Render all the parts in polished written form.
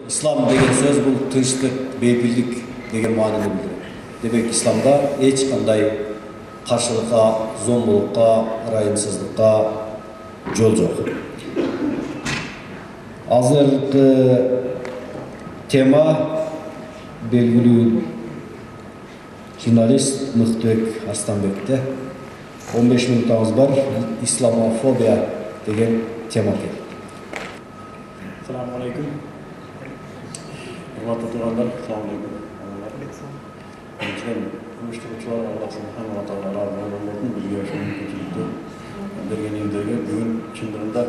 İslam деген söz бұл тыныштық, бейпілдік деген мағынаны білдіреді. Демек, исламда ешқандай қаршылыққа, зомбылыққа, райымсыздыққа жол жоқ. Азыркы тема белгілі журналист Мықтыбек Арстанбекте 15 минутыңыз бар, исламофобия деген тема келді. Assalamu alaikum. Hurmatli tuğanlar, assalamu alaikum. Birinchidan, uyushtiruvchilar Alloh subhanahu va taolo razı bizga shu mumkinchilikni berganingizga bugun chindirida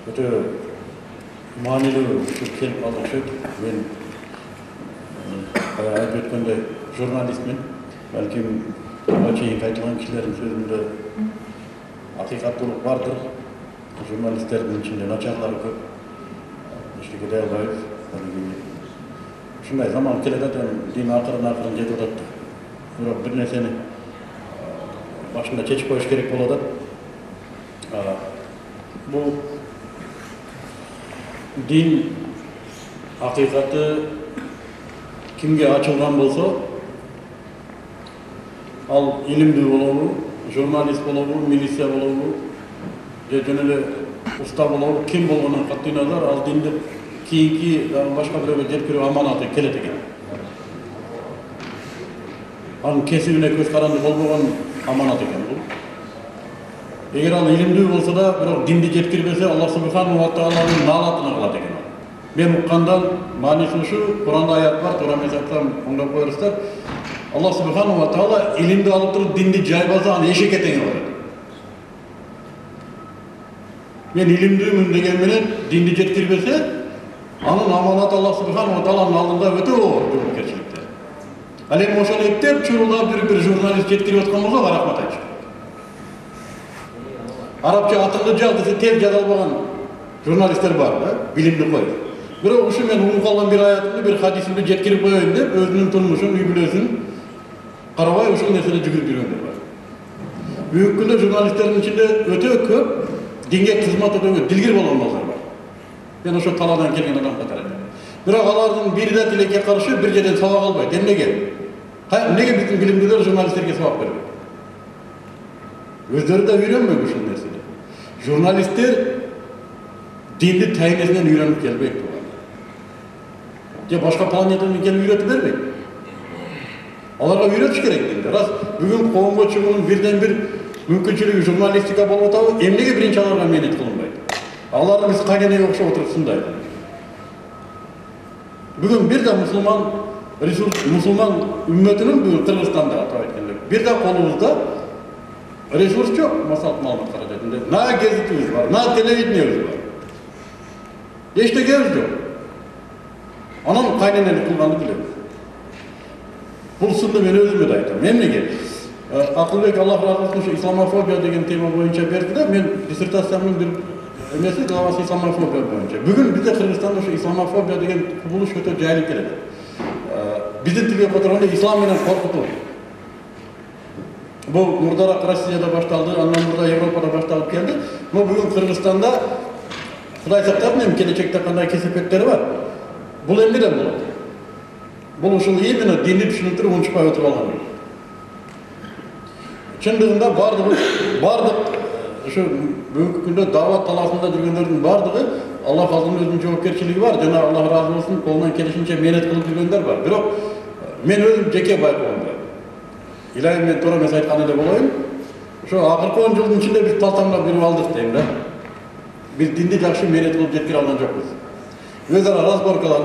o'ta ma'nili kelib qoldik. Men aytib o'tganday jurnalistman. Balkim keyin aytgan kishilarning so'zida haqiqatlik vardır. Jurnalistlerin içinde načarları ko'p. İşte gidiyor bayıf. Shunday zaman keladi, din aqırın jetib o'tadi. Biroq bir narsani boshida chechib qo'yish kerak bo'ladi. Bu din haqiqati kimga ochilgan bo'lsa, al ilimli bo'lavi, jurnalist bo'lavi, militsiya bo'lavi, jöneli usta bo'lavi, kim bo'lganidan qat'iy nazar al dinni keyingi boshqa birovga yetkazib amonati keladi ekan. Onun kesibine ko'z qarandi bo'lmagan amonat ekan bu. Eğer al ilimli bo'lsa da biroq dinni yetkazbese Alloh subhanahu va taoloning la'natini qiladi ekan. Men uqqandan ma'nosi shu, Qur'onda oyat bor, to'g'ri aytsam, o'nglab qo'yarsizlar. Allah subhanahu wa ta'ala ilimde alıp durup dindi caybazan eşek eteni var. Ben ilimdiyim degen menen dindi jetkirбесе, anın amanat Allah subhanahu wa ta'ala'nın aldığında öte o cumhuriyetçilikte. Alem oşan ettep çurulda bir jurnalist jetkirip atkan bolsa rahmat aytçı. Arapça atıldı caldысы tez жазалбаган jurnalistler var da, bilimli koy. Biroq uşu men unup kalgan bir ayatımda bir hadisimde jetkirip koyayım dep özünün turmuşun, üy-бүлөsүн Karabay uşul nesine cügür göründür var. Büyük günde jurnalistlerin içinde öte köp dinge hizmet ödöngü dilgir bolanmazlar var. Ben o şu taladan kelgen adam katar ederim. Biroq alardın biri de tilekке karşı bir жерден sabak albaydı. Nege? Nege bütün bilimliler jurnalistlerge sabak vermiyor? Özleri de öğrenmiyor uşul nesini. Jurnalistler dinli tayinesinden öğrenip gelmeyip var. Ya başka planetadan gelip öğretip vermeyin. Onlarga öğretiş gerek dedi. Ras bugün qo'mga chiqishning birden bir mümkünçülüğü jurnalistika bo'lib o'tadi, emnege birinchi alarga mehnat qilinmaydi. Allarni biz qaganaga o'xshab o'tirib sundaydi. Bugün bir de Müslüman ümmetinin bugün Kırgızistan'da atap aytganda bir de qo'limizda resurs yok, maslahat ma'lumot qarajatında. Na gazetimiz var, na televideniyemiz var. Eştegemiz yok. Onun qaynenelik qilganini bilamiz. Bu sırda ben özüme de aytам. Memnege Akılbek Allah razı olsun şu İslamofobiya degen tema boyunca berdi de men dissertasiyamın bir emesi glavası İslamofobiya boyunca. Bugün bizde Kırgızistan'da şu İslamofobiya degen kubuluş öte jayılıp keledi. Bizim tilge oturganda İslam menen korkutu. Bu murdarak Rossiyada baştaldı, andan burada Avrupa'da baştalып geldi. Bu bugün Kırgızistan'da Xuday saqtaсын, gelecekte qanday kesepetleri var. Bu emneden болады. Bu uşul imенно dinni düşününtürü unutpay oturup algan. Çındığında bardık şu büyük günde davat talasında жүргөндөрдүн bardığı Allah azının özünün joopkerçiligi var. Jana Allah razı olsun kolundan kelişince mehnat kılıp жүргөндөр var. Biroq men özüm jeke bayqoomda. İlahi men to'g'ri emas aytgan эле болоюн. Şu akırkı 10 жылдын içinde biz taltamlap yürüp aldık deyim da. Biz dindi жақсы mehnat kılıp jetkire algan жокпуз. Özara разборкалар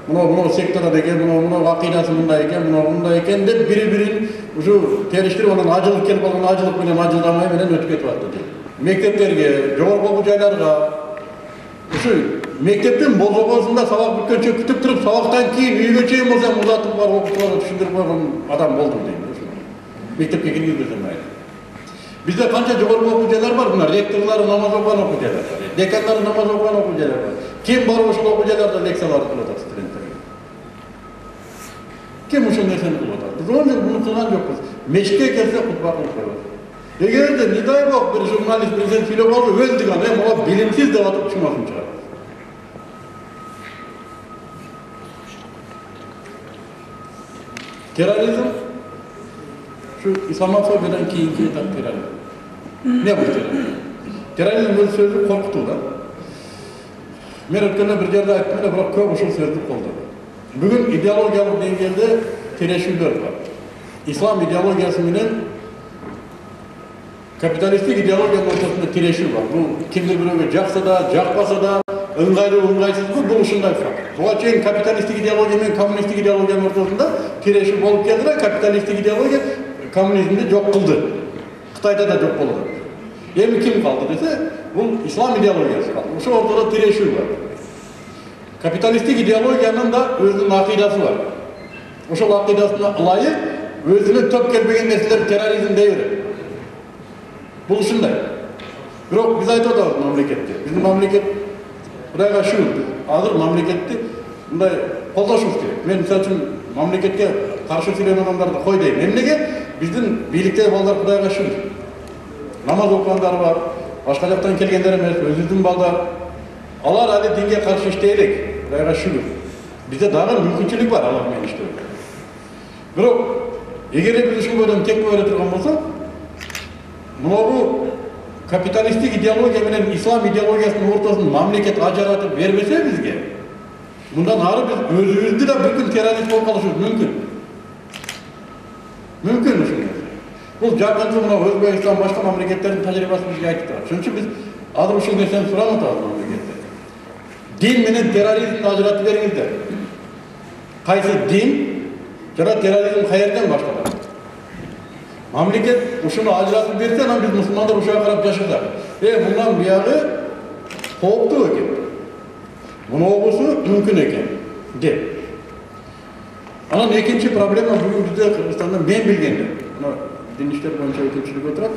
Bunu sektora degen, bunu akidası bunday eken, bunday eken de biri-birin şu teriştirip onun acılık kelip algan acılık bilen acıldamay menen ötüp ketip attı. Mekteplerge, jogorku okuu jaylarga şu mektepten bozogosunda sabak bütköөнчө kütüp turup sabaktan keyin үйгө чейин болсам uzatıp barıp okutууларга түшүндүрүp койгон adam болдum дейм. Mektepке киргизбесем mayli. Bizde kança jogorku okuu jaylar var bunlar, rektorlары namaz окуган окуу жайлар бар, dekanları namaz окуган окуу жайлар бар. Kim barıp ошол окуу жайларда лекциялар кылып атат студенттерге? Kim uşul nerseni kılıp atadi? Biz 10 yıl bunu kılgan jokpuz. Meşke kelse hutba kılıp koyuyoruz. Эгерде не дай бог bir журналист президент сүйлөп алды, өз деген ала билимсиз деп атып чумасын чыгар. Terrorizm şu İslamofobiyadan keyinki etap terrorizm. Ne bu terrorizm? Terrorizm öz sözü korkutu da. Men ötkende bir yerde aytdım da biroq ko'p uşul sözdü koldadı. Bugün ideologiyalыk dengelde tereşüller var. İslam ideologiyası menen kapitalistik ideologiyanın ortasında tireşir var. Bu kimdir birovga jaksa da, jakpasa da, ыңгайлуу ыңгайсызбы бул ушундай факт. Буга чейин капиталисттик идеология менен коммунисттик идеологиянын ортосунда тирешүү болуп келди да, капиталисттик идеология коммунизмди жок кылды. Кытайда да жок болду. Эми ким калды десе, бул ислам идеологиясы калды. Ошол ортодо тирешүү бар. Капиталисттик идеологиянын да өзүнүн акыйдасы бар. Ошол акыйдасына ылайык өзүнө төп келбеген нерселер терроризм дей берет. Бул ушундай. Бирок биз айтып атабыз мамлекетте. Биздин мамлекет Кудайга шүгүр, азыр мамлекетти мындай колдошубуз керек. Мен мисалы үчүн мамлекетке каршы сүйлөгөн адамдарды кой дейм. Эмнеге? Биздин бийликтеги балдар Кудайга шүгүр. Намаз окугандар бар, башка жактан келгендер эмес, өзүбүздүн балдар. Алар али динге каршы иштей элек. Кудайга шүгүр. Бизде дагы мүмкүнчүлүк бар алар менен иштөөгө. Бирок эгер биз ушул бойдон текке бере турган болсок, могу капиталистик идеология менен ислам идеологиясынын ортосун мамлекет ажыратып бербесе бизге, мындан ары биз өзүбүздү да bir күн террорист болуп калышыбыз мүмкүн. Мүмкүн ушул нерсе. Бул жакында мына Өзбекстан башка мамлекеттердин тажрыйбасы бизге айтып турат. Ошон үчүн биз азыр ушул нерсени сурап атабыз мамлекетте. Дин менен терроризмди ажыратып бериңиздер. Кайсы дин жана терроризм каерден башталат? Мамлекет ушуну ажыратып берсе, анан биз мусулмандар ушуга карап жашасак. Мындан биягы кооптуу экен. Мунуусу мүмкүн экен деп. Анан экинчи проблема бүгүн бизде Кыргызстанда мен билгендер. Мына дин иштер боюнча өкүлчүлүк отурат.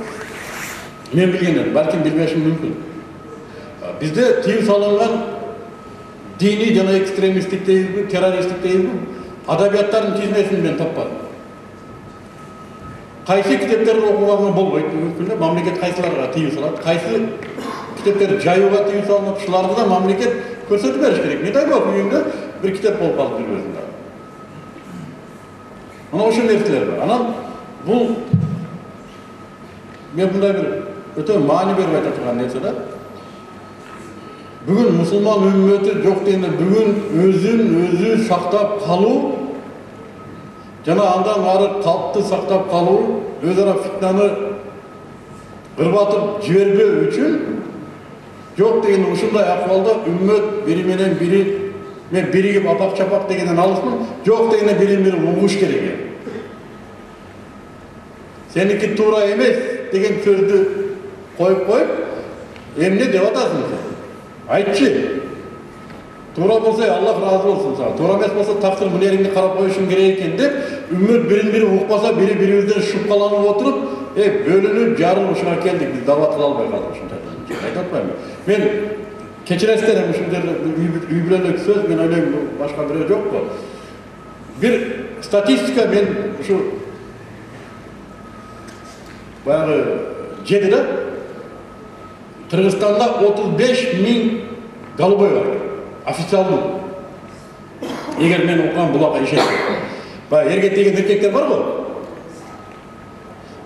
Мен билгендер, балким билбешим мүмкүн. Бизде тыюу салынган дини жана экстремисттик дейбиз, террористтик дейбиз, адабияттардын тизмесин мен таппадым. Кайсы китептерди окуганга болбойт бүгүнкү күндө мамлекет кайсыларга тыюу салат, кайсы китептерди жаюуга тыюу салынат, ушуларды да мамлекет көрсөтүп бериш керек. Не дай бог үйүңдө бир китеп болуп калып жүрбөсүн да. Мына ошол нерселер бар. Анан бул мен мындай бир өтө маани берип айта турган нерсе да. Бүгүн мусулман үммөтү жок дегенде бүгүн өзүн өзү сактап калуу жана андан ары калпты сактап калуу, өз ара фитнаны кырбатып жибербөө үчүн жок деген ушундай акыбалда үммөт бири менен бири мен биригип апак чапак дегенден алысмын, жок дегенде бири угуш керек. Сеники туура эмес деген сөздү коюп эмне деп атасың сен? Айтчы. Туура болса Аллах разы болсун сага. Туура эмес болсо тактыр мынериңди карап коюшуң керек экен деп, үммөт бирин-бири укпаса, бири-бирибизден шупкаланып отуруп, бөлүнүп, жарылып ушуга келдик. Биз дават кыла албай калдык ушундай. Айтып атпаймынбы? Мен кечиресиздер ушул жерде үй бүлөлүк сөз, мен ойлойм башка бирөө жокпу. Бир статистика мен ушу баягы жеди да. Кыргызстанда 35.000 голубой бар. Официалдуу. Эгер мен окуган булага ишенсем. Баягы эрге теген эркектер бар го.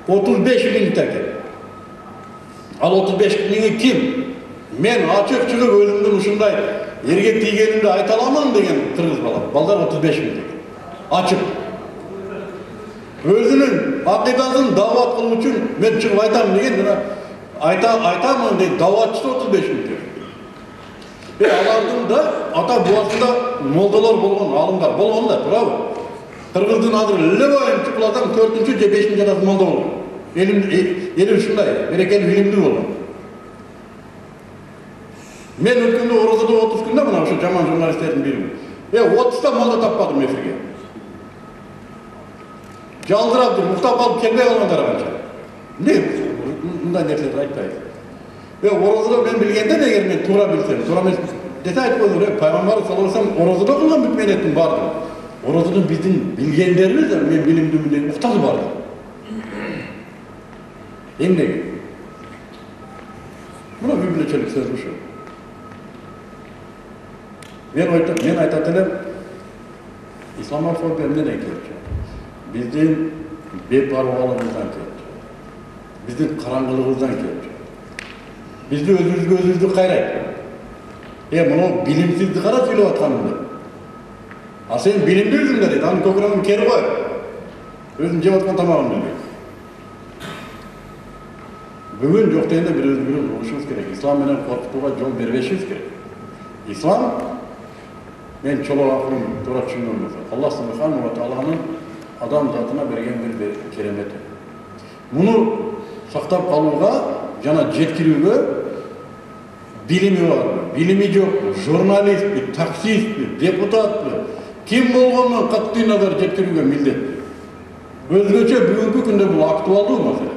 35.000 эркек. Ал 35.000 ким? Мен ачык чыгып өзүмдүн ушундай эрге тийгенимди айта аламын деген кыргыз бала. Балдар 35.000. Ачык. Өзүнүн акыйдасын дават кылуу үчүн мен чыгып айтам деген мына айтамын деп даватчысы 35.000. Алардын да ата буасында молдолор болгон, алымдар болгон да, туурабы? Кыргыздын азыр лебойын чукуласаң 4-же 5-нчи жадасы молдо болгон. Эли ушундай, берекелүү билимдүү болгон. Мен өткөндө орозодо 30 күндө мына ошо жаман журналисттердин биримин. 30та молдо таппадым эфирге. Жалдырап жүр, уктап калып келбей калгандар канча. Эмне мындай нерселерди айтпайбыз. Орозодо мен билгенден эгер мен туура билсем, туура эмес десе айтып коюңдар, пайгамбар саллаллаху алейхи вассалам орозодо кылган бүкмөнеттин бардыгы. Орозодо биздин билгендерибиз, мен билимдүүмүн деген уктазы барды. Emnege. Buna birbirleçelik söz bu şu. Men aytat elem, İslamofobiya emneden keldi? Bizdin beparvolug'imizdan keldi. Bizdin qarang'ılig'imizdan keldi. Bizde özümüzgө qayrayt. Bunu bilimsizdi qara söylep atkanımda. Sen bilimli özüңdө deydi, anın көкүрөгүн keri koy. Özüm jеп atkan tamagımdı deydi. Bugün yok degende bir özgürlük oluşumuz gerek. İslam menen korkutuğa yol berбешибиз керек. İslam, men çoluk aklım doğru düşünüyorum. Allah subhanahu wa ta'ala'nın adam zatına bergen bir keremeti. Bunu saktap kalıuga jana жеткирүүгө bilimi var mı? Bilimi yok mu? Jurnalist mi? Taksist mi? Deputat mı? Kim bolğonун катгый назар жеткирүүгө милдеттүү. Өзгөчө бүгүнкү күндө бул актуалдуу маселе.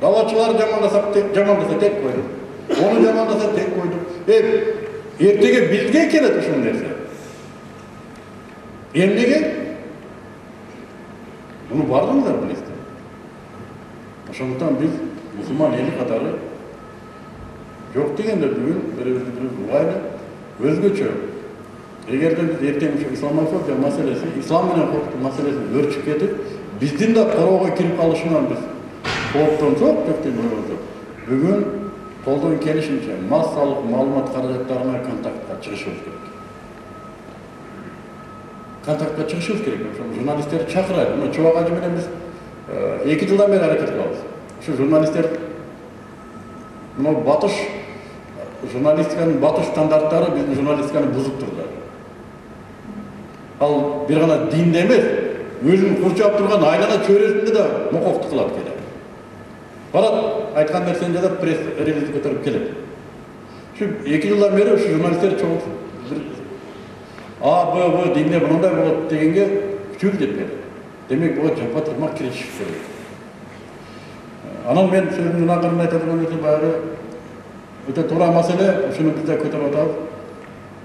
Давачылар жамандаса тек койду. Onu jamandasa tek koydu. Ertege bizge kelет ушул нерсе. Эмнеге? Bunu bardыңыздар билесиздер. Ошондуктан биз мусулман эли катары жок дегенде бүгүн бири-бирибизди угайлы, өзгөчө. Эгерде биз эртең ушу исламофобия маселеси, ислам менен коркутуу маселесин өрчүп кетип, биздин да короого кирип калышынан биз кооптонсок, жок деген ойлонсок, бүгүн колдон келишинче массалык маалымат каражаттарына контактка чыгышыбыз керек. Контактка чыгышыбыз керек. Ошо журналисттер чакырайлы. Мына Чубак ажы менен биз 2 жылдан бери аракет кылабыз. Ушу журналисттер мына батыш журналистиканын батыш стандарттары биздин журналистиканы бузуп турду. Ал бир гана динде эмес, өзүн курчап турган айлана чөйрөсүндө да мококтук кылат келет. Барат, айткан нерсени жазып, пресс релизди көтөрүп келет. Şu 2 жылдан бери ушу журналисттер чогулуп Б динде мындай болот дегенге күчүбүз жетпейт. Демек буга жапа тырмак киришиш керек. Анан мен сөзүмдүн акырында айта турган нерсе баягы өтө туура маселе, ушуну биз да көтөрүп атабыз.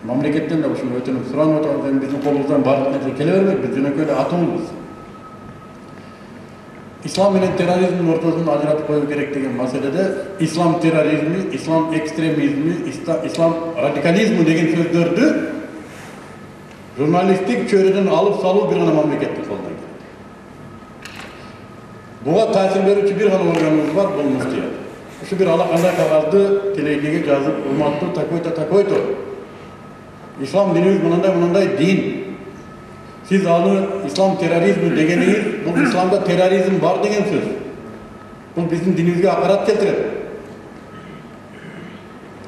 Мамлекеттен да ушуну өтүнүп суранып атабыз. Эми биздин колубуздан баардык нерсе келе бербейт, биз жөнөкөй эле атуубуз. İslam менен терроризмдин ортосун ажыратып коюу керек деген маселеде ислам терроризми, ислам экстремизми, ислам радикализми деген сөздөрдү журналисттик чөйрөдөн алып салуу бир гана мамлекеттин колунан келет. Буга таасир берүүчү бир гана органыбыз бар, бул муфтият. Ушу бир алакандай кагазды телегиге жазып, урматтуу такойто. Ислам динибиз мындай дин. Siz аны ислам терроризми дегениңиз, бул исламда терроризм бар деген сөз. Бул биздин динибизге акарат келтирет.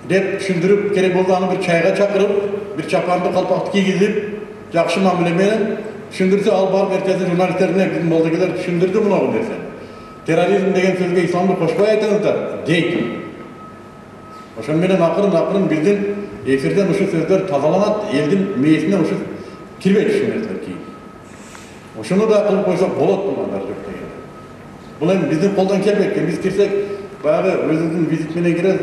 Деп түшүндүрүп, керек болсо аны бир чайга чакырып, бир чапанды калпакты кийгизип, жакшы мамиле менен түшүндүрсө, ал барып эртеси журналисттерине биздин болдогилер түшүндүрдү мына бул нерсе. Терроризм деген сөзгө исламды кошпой айтыңыздар, дейт. Ошон менен акырын биздин эфирден ушу сөздөр тазаланат, элдин мээсине ушу кирбейт ушу нерселер кийин. Ошону да кылып койсок болот болгондар жок деген. Бул эми биздин колдон келбейт. Биз кирсек, баягы өзүбүздүн визит менен киребиз,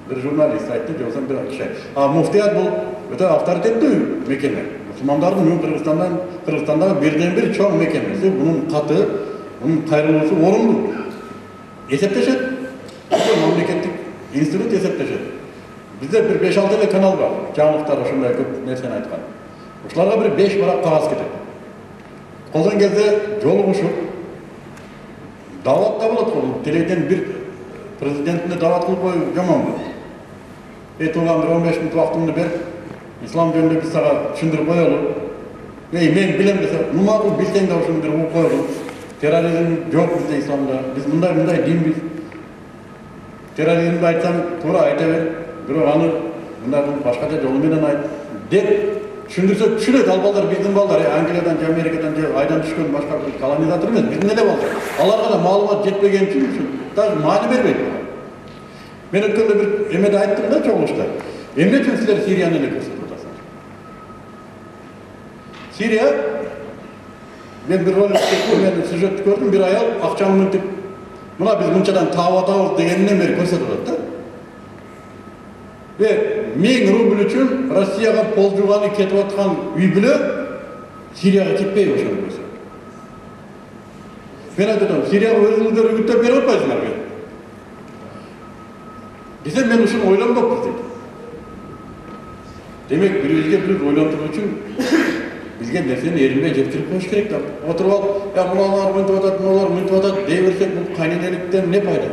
bir jurnalist айтты, же болсо бир киши. Муфтият бул өтө авторитеттүү мекеме. Мусулмандардын Кыргызстандагы бирден бир чоң мекемеси, бунун каты, бунун кайрылуусу орундуу. Эсептешет. Мамлекеттик институт эсептешет. Bizde bir 5-6 ele kanal var. Canlıklar ошондой көп нерсени айткан. Ушуларга bir 5 барак кагаз кетет. Колдон кезде жолугушуп даватта болот го. Теледен bir президентине дават кылып коюу жаман болот. Туган bir 15 мүнөт убактыңды бер. Ислам жөнүндө биз сага түшүндүрүп коелу. Мен билем десе, макул билсең да ушуну бир угуп коелу. Терроризм жок бизде исламда. Биз мындай динбиз. Терроризмди айтсаң, туура айта бер. Бирок аны мындай башкача жолу менен айт деп түшүндүрсө түшүнөт. Ал балдар биздин балдар, Англиядан, Америкадан же айдан түшкөн башка колонизатор эмес, биздин эле балдар. Аларга да маалымат жетпеген үчүн даже маани бербейт. Мен өткөндө бир эмеде айттым да чогулушта. Эмне үчүн силер Сирияны эле көрсөтүп атасыңар? Сирия, мен бир сюжетти көрдүм, бир аял акчаны мынтип, мына биз мынчадан таап атабыз дегенинен бери көрсөтүп атат да. Ve 1000 rubl üçün Rossiyaga pol jugany ketip aткан үй бүлө Сирияга кетпей ошону көрсөт. Мен айтам, Сирияга өзүңүздөр үгүттөп берип атпайсыңарбы? Десе мен ушуну ойлонбоппуз дейт. Демек, бирибизге бириз ойлонтуу үчүн бизге нерсени эринбей жеткирип коюш керек да. Отуруп алып, муналар мынтип атат, муналар мынтип атат дей берсек, бул кайненеликтен не пайда?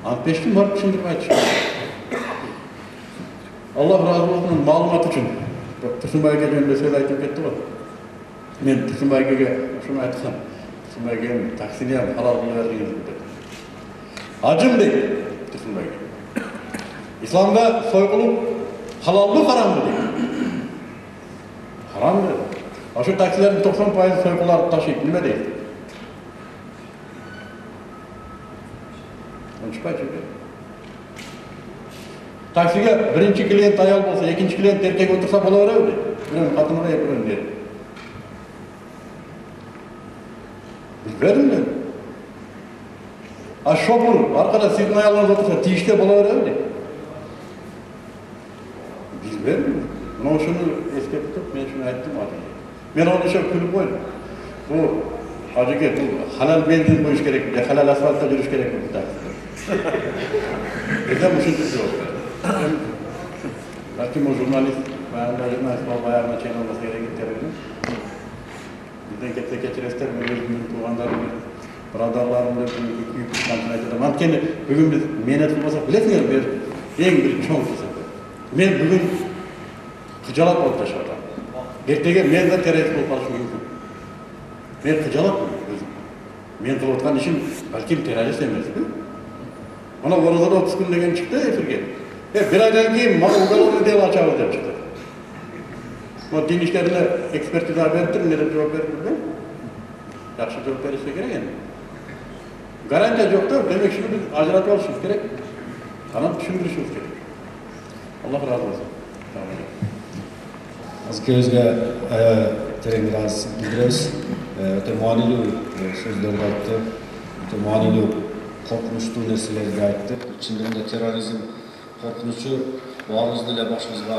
Антпештин барып түшүндүрүп айтыш. Аллах разы болсун, маалымат үчүн. Турсунбай эге жөнүндө сөз айтып кетти го. Мен Турсунбай эге ушуну айткам. Турсунбай эге таксини халал кылып бердиңиз деп. Ажым дейт Турсунбай эге. İslam'da soygunluk halal mı haram mı diyor? Haram diyor. Şu taksilerin 90% soygunlar taşıyıp nime değil. Onu çıkar çünkü. Taksiye birinci klient ayal olsa, ikinci klient erkek otursa bana öyle öyle. Benim kadınlara yapıyorum diye. Bilmedim de. Şoför, arkada sizin ayalınız otursa, tişte bana öyle. Bilmiyorum. Buna şunu eski tutup, ben şunu ettim hacıya. Ben onu şöyle külüp koydum. Bu hacıya bu halal benzin koyuş gerek, halal asfaltta yürüyüş gerek bu takside. Bizden bu şunu tutuyor. Belki o jurnalist, bayanlar jurnalist bayağına çeyin olması gerekir terörün. Bizden ketse geçiresler, özümün tuğanlarını, bradarlarını, büyük kantına ettim. Antkeni bugün biz menet olmasa bilesiniz bir en bir çoğun kısım. Men bugün kıcalat olup taşıyorum. Ertege men de terörist olup kalışım mümkün. Men kıcalat mı özüm? Men kılıp atkan işim belki terörist emez. Ona Orozada 30 gün degen çıktı efirge. Bir aydan keyin bana ugalını del açabız dep çıktı. O din işlerine ekspertiza beriptir, ne dep cevap berip bilmem. Yaxşı cevap berişse gerek endi. Garantiya yok da demek şunu biz ajratып alışımız gerek. Anam düşündürüşümüz gerek. Allah razı olsun. Azizga tereң biraz bildiremiz. Öte muanilүү sözlerdi aytты. Öte muanilүү korkunçlu nerselerdi aytты. İçinde terörizm korkunçu bağımızda ile başımızga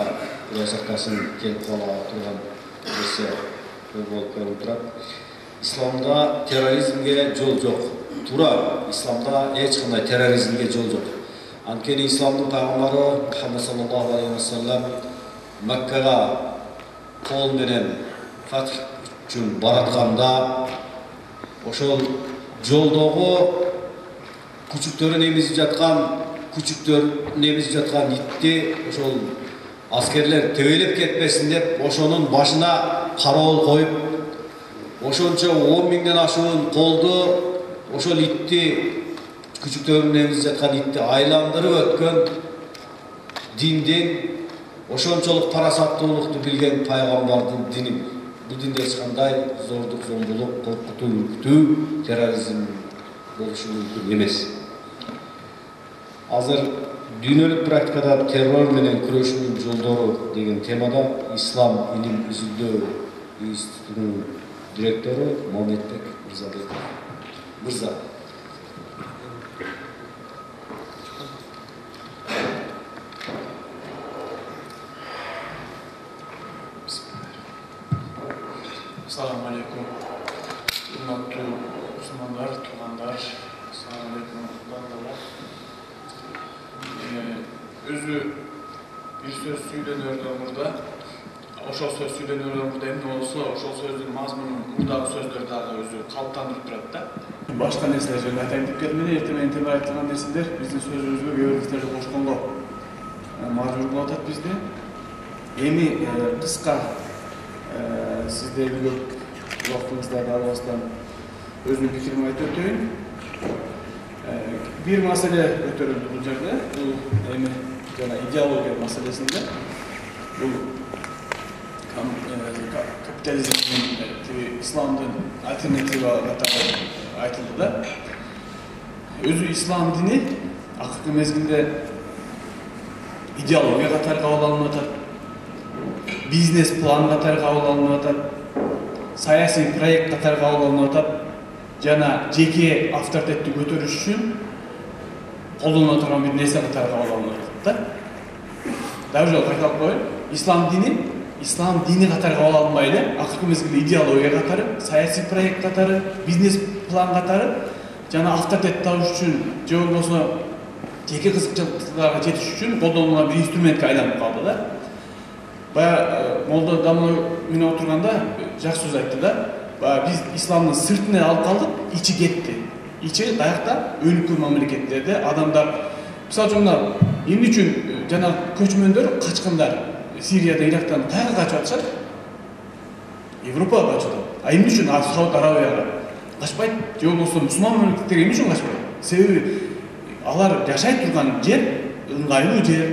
Kuday saklasın kelip kala turgan nerse bolup kelip turат. İslamda terörizmge жол жок. Тура, İslamda hiç qanday terörizmge жол жок. Анткени İslamдын пайгамбары Muhammed sallallahu aleyhi ve sellem Меккага кол менен фатх үчүн баратканда ошол жолдогу күчүктөрүн эмизип жаткан итти ошол аскерлер төбөлөп кетпесин деп ошонун башына кароол коюп ошончо 10 миңден ашуун колду ошол итти küçüklerin evimizde жаткан итти айландырып өткөн диндин ошончолук парасаттуулукту билген пайгамбардын дини. Бул динде эч кандай зордук, зомбулук, коркутуу, үркүтүү, терроризм болушу мүмкүн эмес. Азыр дүйнөлүк практикада террор менен күрөшүүнүн жолдору деген темада Ислам илим изилдөө институтунун директору Момедбек Мырза. Assalamu alaikum. Hurmatly Müslümanlar, tuğanlar. Assalamu alaikum. Özü bir söz söylenirdi burada. Oşol söz söylenirdi burada. Endi olsa oşol sözdün mazmunun buradaki sözler daha özü kalıptandırıp durат da. Başka nesler jönүндө айтайын деп келдим. Эртең айткан нерселер биздин сөзүбүзгө көбүрөөк кошконго мажбур кылып атат бизди. Эми кыска sizlerle vaktimizde almasından özümün fikrimi ayıp ötüyün. Bir mesele ötürüldü bu yerde. Bu ideoloji meselesinde. Bu kapitalizmin, İslam'ın alternatifi aytıldı da. Özü İslam dini akıklı mezginde ideoloji katar kabul alınmadı. Biznes plan қатары kabul alınmadı. Siyasi proyekt қатары kabul alınmadı. Жана жеке авторитетти көтөрүш үчүн колдонула турган бир нерсе катары кабыл алынат да. Дагы жолу кайталап коеюн. Ислам дини ислам дини катары кабыл алынбай эле акыркы мезгилде идеология катары, саясий проект катары, бизнес план катары жана авторитет табыш үчүн же болбосо жеке кызыкчылыктарга жетиш үчүн колдонулган бир инструментке айланып калды да. Баягы молдо Дамно менен отурганда жакшы сөз айтты да. Баягы биз исламдын сыртына алып калдык, ичи кетти. Ичи каякта өлкө мамлекеттерде адамдар мисалы үчүн эмне үчүн жана көчмөндөр, качкындар Сирияда, Ирактан каяка качып атышат? Европага качып атат. А эмне үчүн Сауд Арабияга качпайт? Же болбосо мусулман мамлекеттерге эмне үчүн качпайт? Себеби алар жашай турган жер ыңгайлуу жер,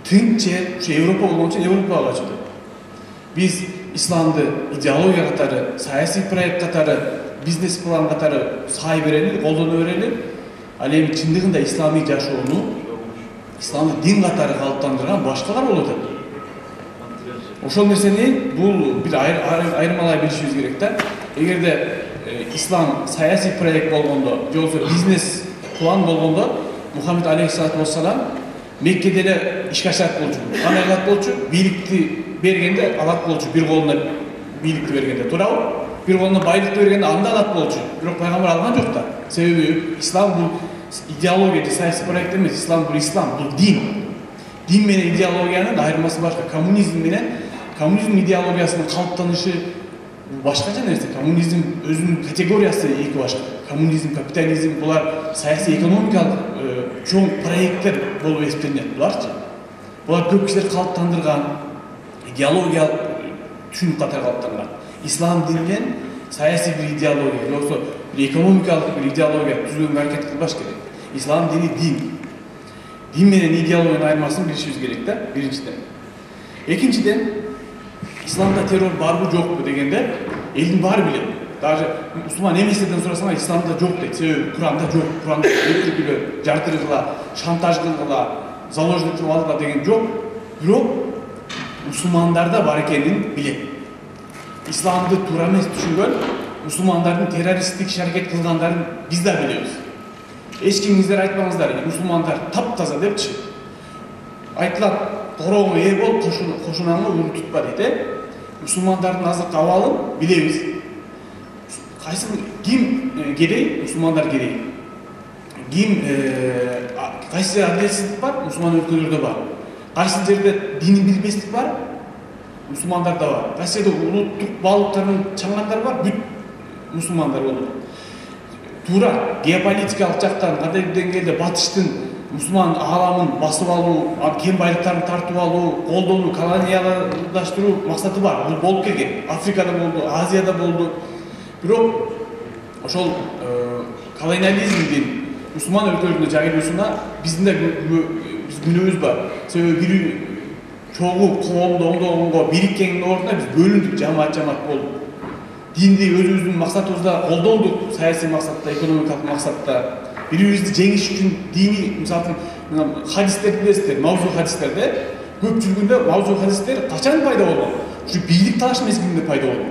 тынч жер, ушу Европа болгон үчүн Европага качып атат. Биз исламды идеология катары, саясий проект катары, бизнес план катары сай берели, колдоно берели. Ал эми чындыгында исламий жашоону, исламды дин катары калыптандырган башкалар болуп атат. Ошол нерсени бул бир айырмалай билишибиз керек да. Эгерде ислам саясий проект болгондо, же болбосо бизнес план болгондо Мухаммед алейхиссалату вассалам Меккеде эле ишке ашат болчу. Кандай кылат болчу? Бийликти бергенде алат болчу. Бир колуна бийликти бергенде туурабы? Бир колуна байлыкты бергенде анда алат болчу. Бирок пайгамбар алган жок да. Себеби ислам бул идеология, саясий проект эмес, ислам бул дин. Дин менен идеологиянын айырмасы башка. Коммунизм идеологиясынын калыптанышы башкача нерсе. Коммунизм өзүнүн категориясы эки башка. Коммунизм, капитализм булар саясий экономикалык чоң проекттер болуп эсептелинет. Булар көп кишилер калыптандырган идеологиялык түшүнүк катары калыптанган. Ислам дининен саясий бир идеология, же болбосо экономикалык бир идеология түзүүгө аракет кылбаш керек. Ислам дини дин. Дин менен идеологиянын айырмасын билишибиз керек да, биринчиден. Экинчиден, исламда террор барбы жокпу дегенде элдин баары билет. Даже мусулман эместерден сурасаңар исламда жок дейт. Себеби Куранда жок. Куранда өлтүргүлө, жардыргыла, шантаж кылгыла, заложник кылып алгыла деген жок. Бирок мусулмандарда бар экенин билет. Исламды туура эмес түшүнгөн мусулмандардын террористтик иш аракет кылгандарын биз да билебиз. Эч кимиңиздер айтпаңыздар, мусулмандар таптаза депчи. Айтылат, короого ээ бол, кошунаңы ур тутпа дейт. Мусулмандардын азыркы абалын билебиз. Ким кедей? Мусулмандар кедей. Кайсы адилетсиздик бар? Мусулман өлкөлөрдө бар. Кайсы жерде дини билбестик бар? Мусулмандарда бар. Кайсы жерде улуттук баалыктарын чаңгандар бар? Бүт мусулмандар болот. Туура геополитикалык жактан кандай деңгээлде батыштын мусулман ааламын басып алуу, кен байлыктарын тартып алуу, колдонуу, колониялдаштыруу максаты бар. Бул болуп келген. Африкада болду, Азияда болду. Бирок ошол колониализмдин мусулман өлкөлөрүнө жайылуусуна биздин да биз күнөөбүз бар. Себеби бир чогуу коомду оңдогонго бириткендин ордуна биз бөлүндүк, жамаат болуп. Динди өзүбүздүн максатыбызда колдондук, саясий максатта, экономикалык максатта. Бири-бирибизди жеңиш үчүн дини, мисалы хадистерди билесиздер, мавзу хадистерде көп жүргөндө мавзу хадистер качан пайда болгон? Ушу бийлик талаш мезгилинде пайда болгон.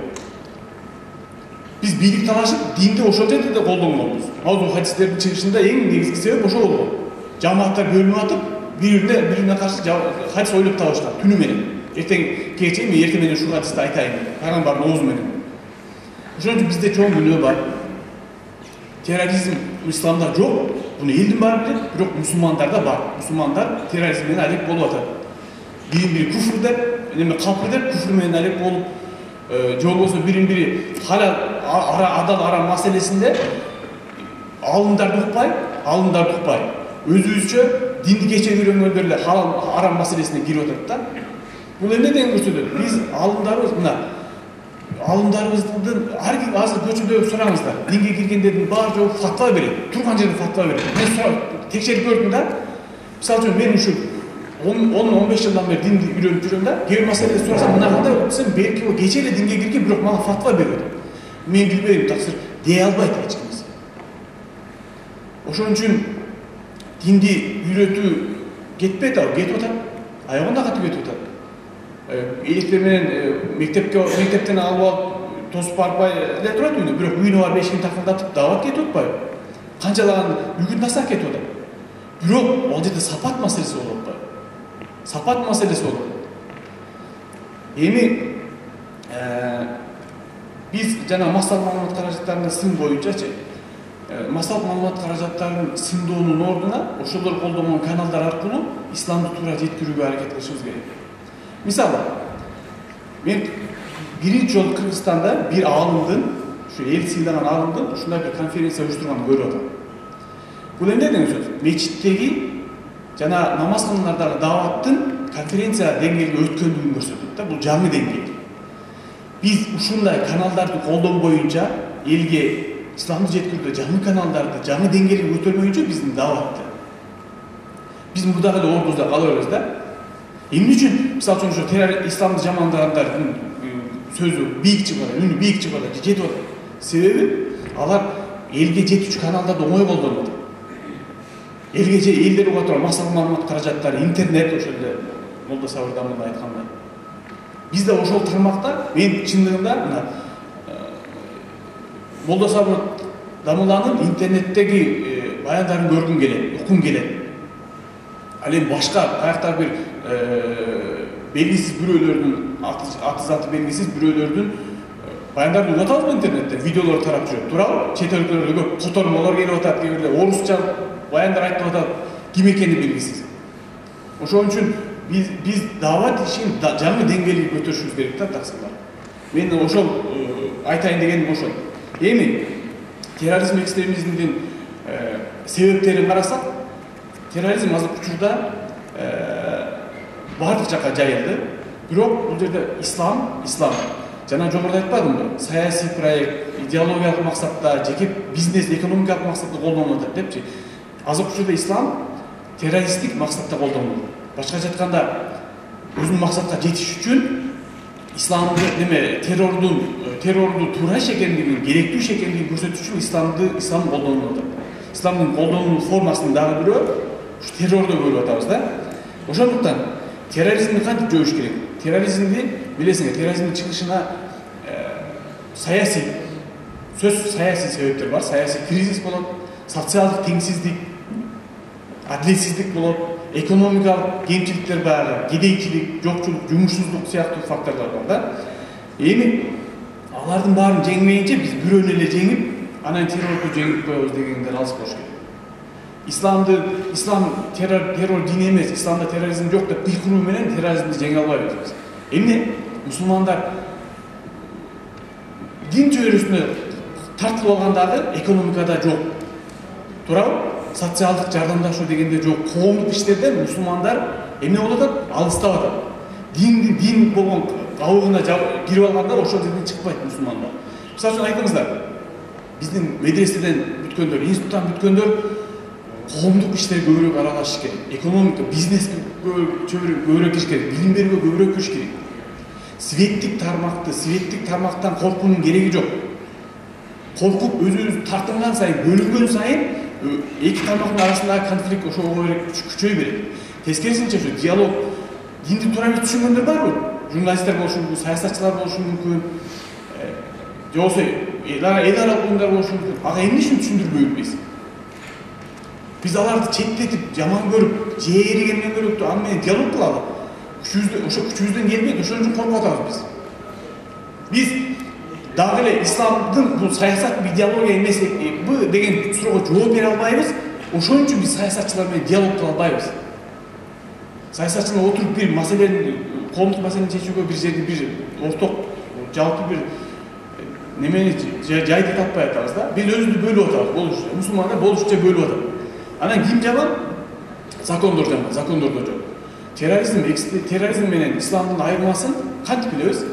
Биз бийлик талашып, динди ошол жерде да колдонгонбуз. Мавзу хадистердин чыгышында эң негизги себеп ошол болгон. Жамааттар бөлүнүп атып, бирине каршы хадис ойлоп табышкан түнү менен. Эртең кечээ мен эртең менен ушул хадисти айтайын, пайгамбардын оозу менен. Ошон үчүн бизде чоң күнөө бар. Терроризм исламда жок, буну элдин баары билет, бирок мусулмандарда бар. Мусулмандар терроризм менен алек болуп атат. Бирин-бири куфр деп, эме капыр деп куфр менен алек болуп, же болбосо бирин-бири халал адал арам маселесинде алымдарды укпай, өзүбүзчө динди кече үйрөнгөндөр эле халал арам маселесине кирип атат да. Бул эмнеден көрсөтөт? Биз алымдарыбыздын ар ким азыр көчөдө сураңыздар. Динге киргендердин баары жолу фатва берет. Турган жерде фатва берет. Мен текшерип көрдүм да. Мисалы үчүн мен ушу 10-15 жылдан бери динди үйрөнүп жүрөм да. Кээ бир маселеде сурасам, мына кандай десем, белки ол кечээ эле динге кирген, бирок мага фатва берет. Мен билбейм, таксыр дей албайт эч кимиз. Ошон үчүн динди үйрөтүү кетпейт, кетип атат. Аягында катып кетип атат. Эртең менен мектептен алып тосуп барбай эле турат үйүнө, бирок үйүнө барып эшигин такырдатып даават кетип атпайбы? Канчалаган үгүт насаак кетип атат. Бирок ал жерде сапат маселеси болуп атпайбы? Сапат маселеси болуп. Эми биз жана массалык маалымат каражаттарынын сын боюнчачы массалык маалымат каражаттарын сындоонун ордуна ошолор колдонгон каналдар аркылуу исламды туура жеткирүүгө аракет кылышыбыз керек. Мисалы, мен биринчи жолу Кыргызстанда бир аалымдын, ушу эл сыйлаган аалымдын ушундай бир конференция уюштурганын көрүп атам. Бул эмне деген сөз? Мечиттеги жана намаз кылгандардагы дааваттын конференция деңгээлге өткөндүгүн көрсөтөт да, бул жаңы деңгээл. Биз ушундай каналдарды колдоо боюнча элге исламды жеткирүүдө жаңы каналдарды жаңы деңгээлге көтөрмөйүнчө биздин дааватты биз мурдагы эле ордубузда кала беребиз да. Эмне үчүн мисалы үчүн ошо исламды жамандагандардын сөзү бийик чыгып атат, үнү бийик чыгып атат, жетип атат. Себеби алар элге жетүүчү каналдарды оңой колдонуп атат. Элдер уга турган массалык маалымат каражаттары, интернет, ошол эле Молдо Сабыр Дамылда айткандай. Бизде ошол тармакта мен чындыгында мына Молдо Сабыр Дамыланын интернеттеги баяндарын көргүм келет, уккум келет. Ал эми башка каяктар бир белгисиз бирөөлөрдүн аты заты белгисиз бирөөлөрдүн баяндарын угуп атабызбы интернетте, видеолор тарап жүрөт, туурабы? Чет өлкөлөрдө көп котормолор келип атат, кээ бирде орусча баяндар айтып атат, ким экени белгисиз. Ошон үчүн биз даават ишин жаңы деңгээлге көтөрүшүбүз керек да, таксырлар. Мен ошол айтайын дегеним ошол. Эми терроризм, экстремизмдин себептерин карасак, терроризм азыр учурда бардык жака жайылды. Бирок бул жерде ислам жана жогоруда айтпадымбы? Саясий проект, идеологиялык максатта, жеке бизнес, экономикалык максатта колдонуп атат депчи. Азыр учурда ислам террористтик максатта колдонулат. Башкача айтканда, өзүнүн максатка жетиш үчүн исламды террорду туура иш экендигин, керектүү иш экендигин көрсөтүш үчүн ислам колдонуп атат. Исламдын колдонуу формасынын дагы бирөө ушу террорду көрүп атабыз да. Ошондуктан терроризмди кантип жоюш керек? Терроризмди билесиңер, терроризмдин чыгышына саясий себептер бар. Саясий кризис болот, социалдык теңсиздик, адилетсиздик болот, экономикалык кемчиликтер бар, кедейчилик, жокчулук, жумушсуздук сыяктуу факторлор бар да. Эми алардын баарын жеңмейинче биз бирөөнү эле жеңип, анан террорду жеңип коебуз дегендер алыс болуш керек. Ислам террор дин эмес, исламда терроризм жок деп кыйкыруу менен терроризмди жеңе албайбыз биз. Эмне? Мусулмандар дин чөйрөсүнө тартылып алгандагы экономикада жок. Туурабы? Социалдык жардамдашуу дегенде жок. Коомдук иштерде мусулмандар эмне болуп атат? Алыстап атат. Дин болгон кабыгына кирип алгандар ошол жерден чыкпайт мусулмандар. Мисалы үчүн айтыңыздар, биздин медреседен бүткөндөр, институттан бүткөндөр коомдук иштерге көбүрөөк аралашыш керек. Экономика, бизнеске көбүрөөк кириш керек, билим берүүгө көбүрөөк кириш керек. Светтик тармактан коркуунун кереги жок. Коркуп өзүбүз тартынган сайын, бөлүнгөн сайын эки тармактын арасындагы конфликт ошого күчөй берет. Тескерисинче ошо диалог, динди туура эмес түшүнгөндөр барбы? Журналисттер болушу мүмкүн, саясатчылар болушу мүмкүн, же болбосо эл аралык уюмдар болушу мүмкүн. Ага эмне үчүн түшүндүрбөйт биз? Биз аларды четтетип, жаман көрүп, жээригенден көрөктү, аны менен диалог кылалы. Күчүбүздөн келбейт, ошон үчүн коркуп атабыз биз. Биз дагы эле исламдын бул саясат идеология эмес деген суроого жооп бере албайбыз. Ошон үчүн биз саясатчылар менен диалог кыла албайбыз. Саясатчылар отуруп бир маселени, коомдук маселени чечүүгө бир жерде бир орток, жалпы бир немени жайды таппай атабыз да. Биз өзүбүздү бөлүп атабыз, болушу. Мусулмандар болушуча бөлүп атат. Анан ким жаман? Закондор жаман, закондордо жок. Терроризм менен исламдын айырмасын кантип билебиз?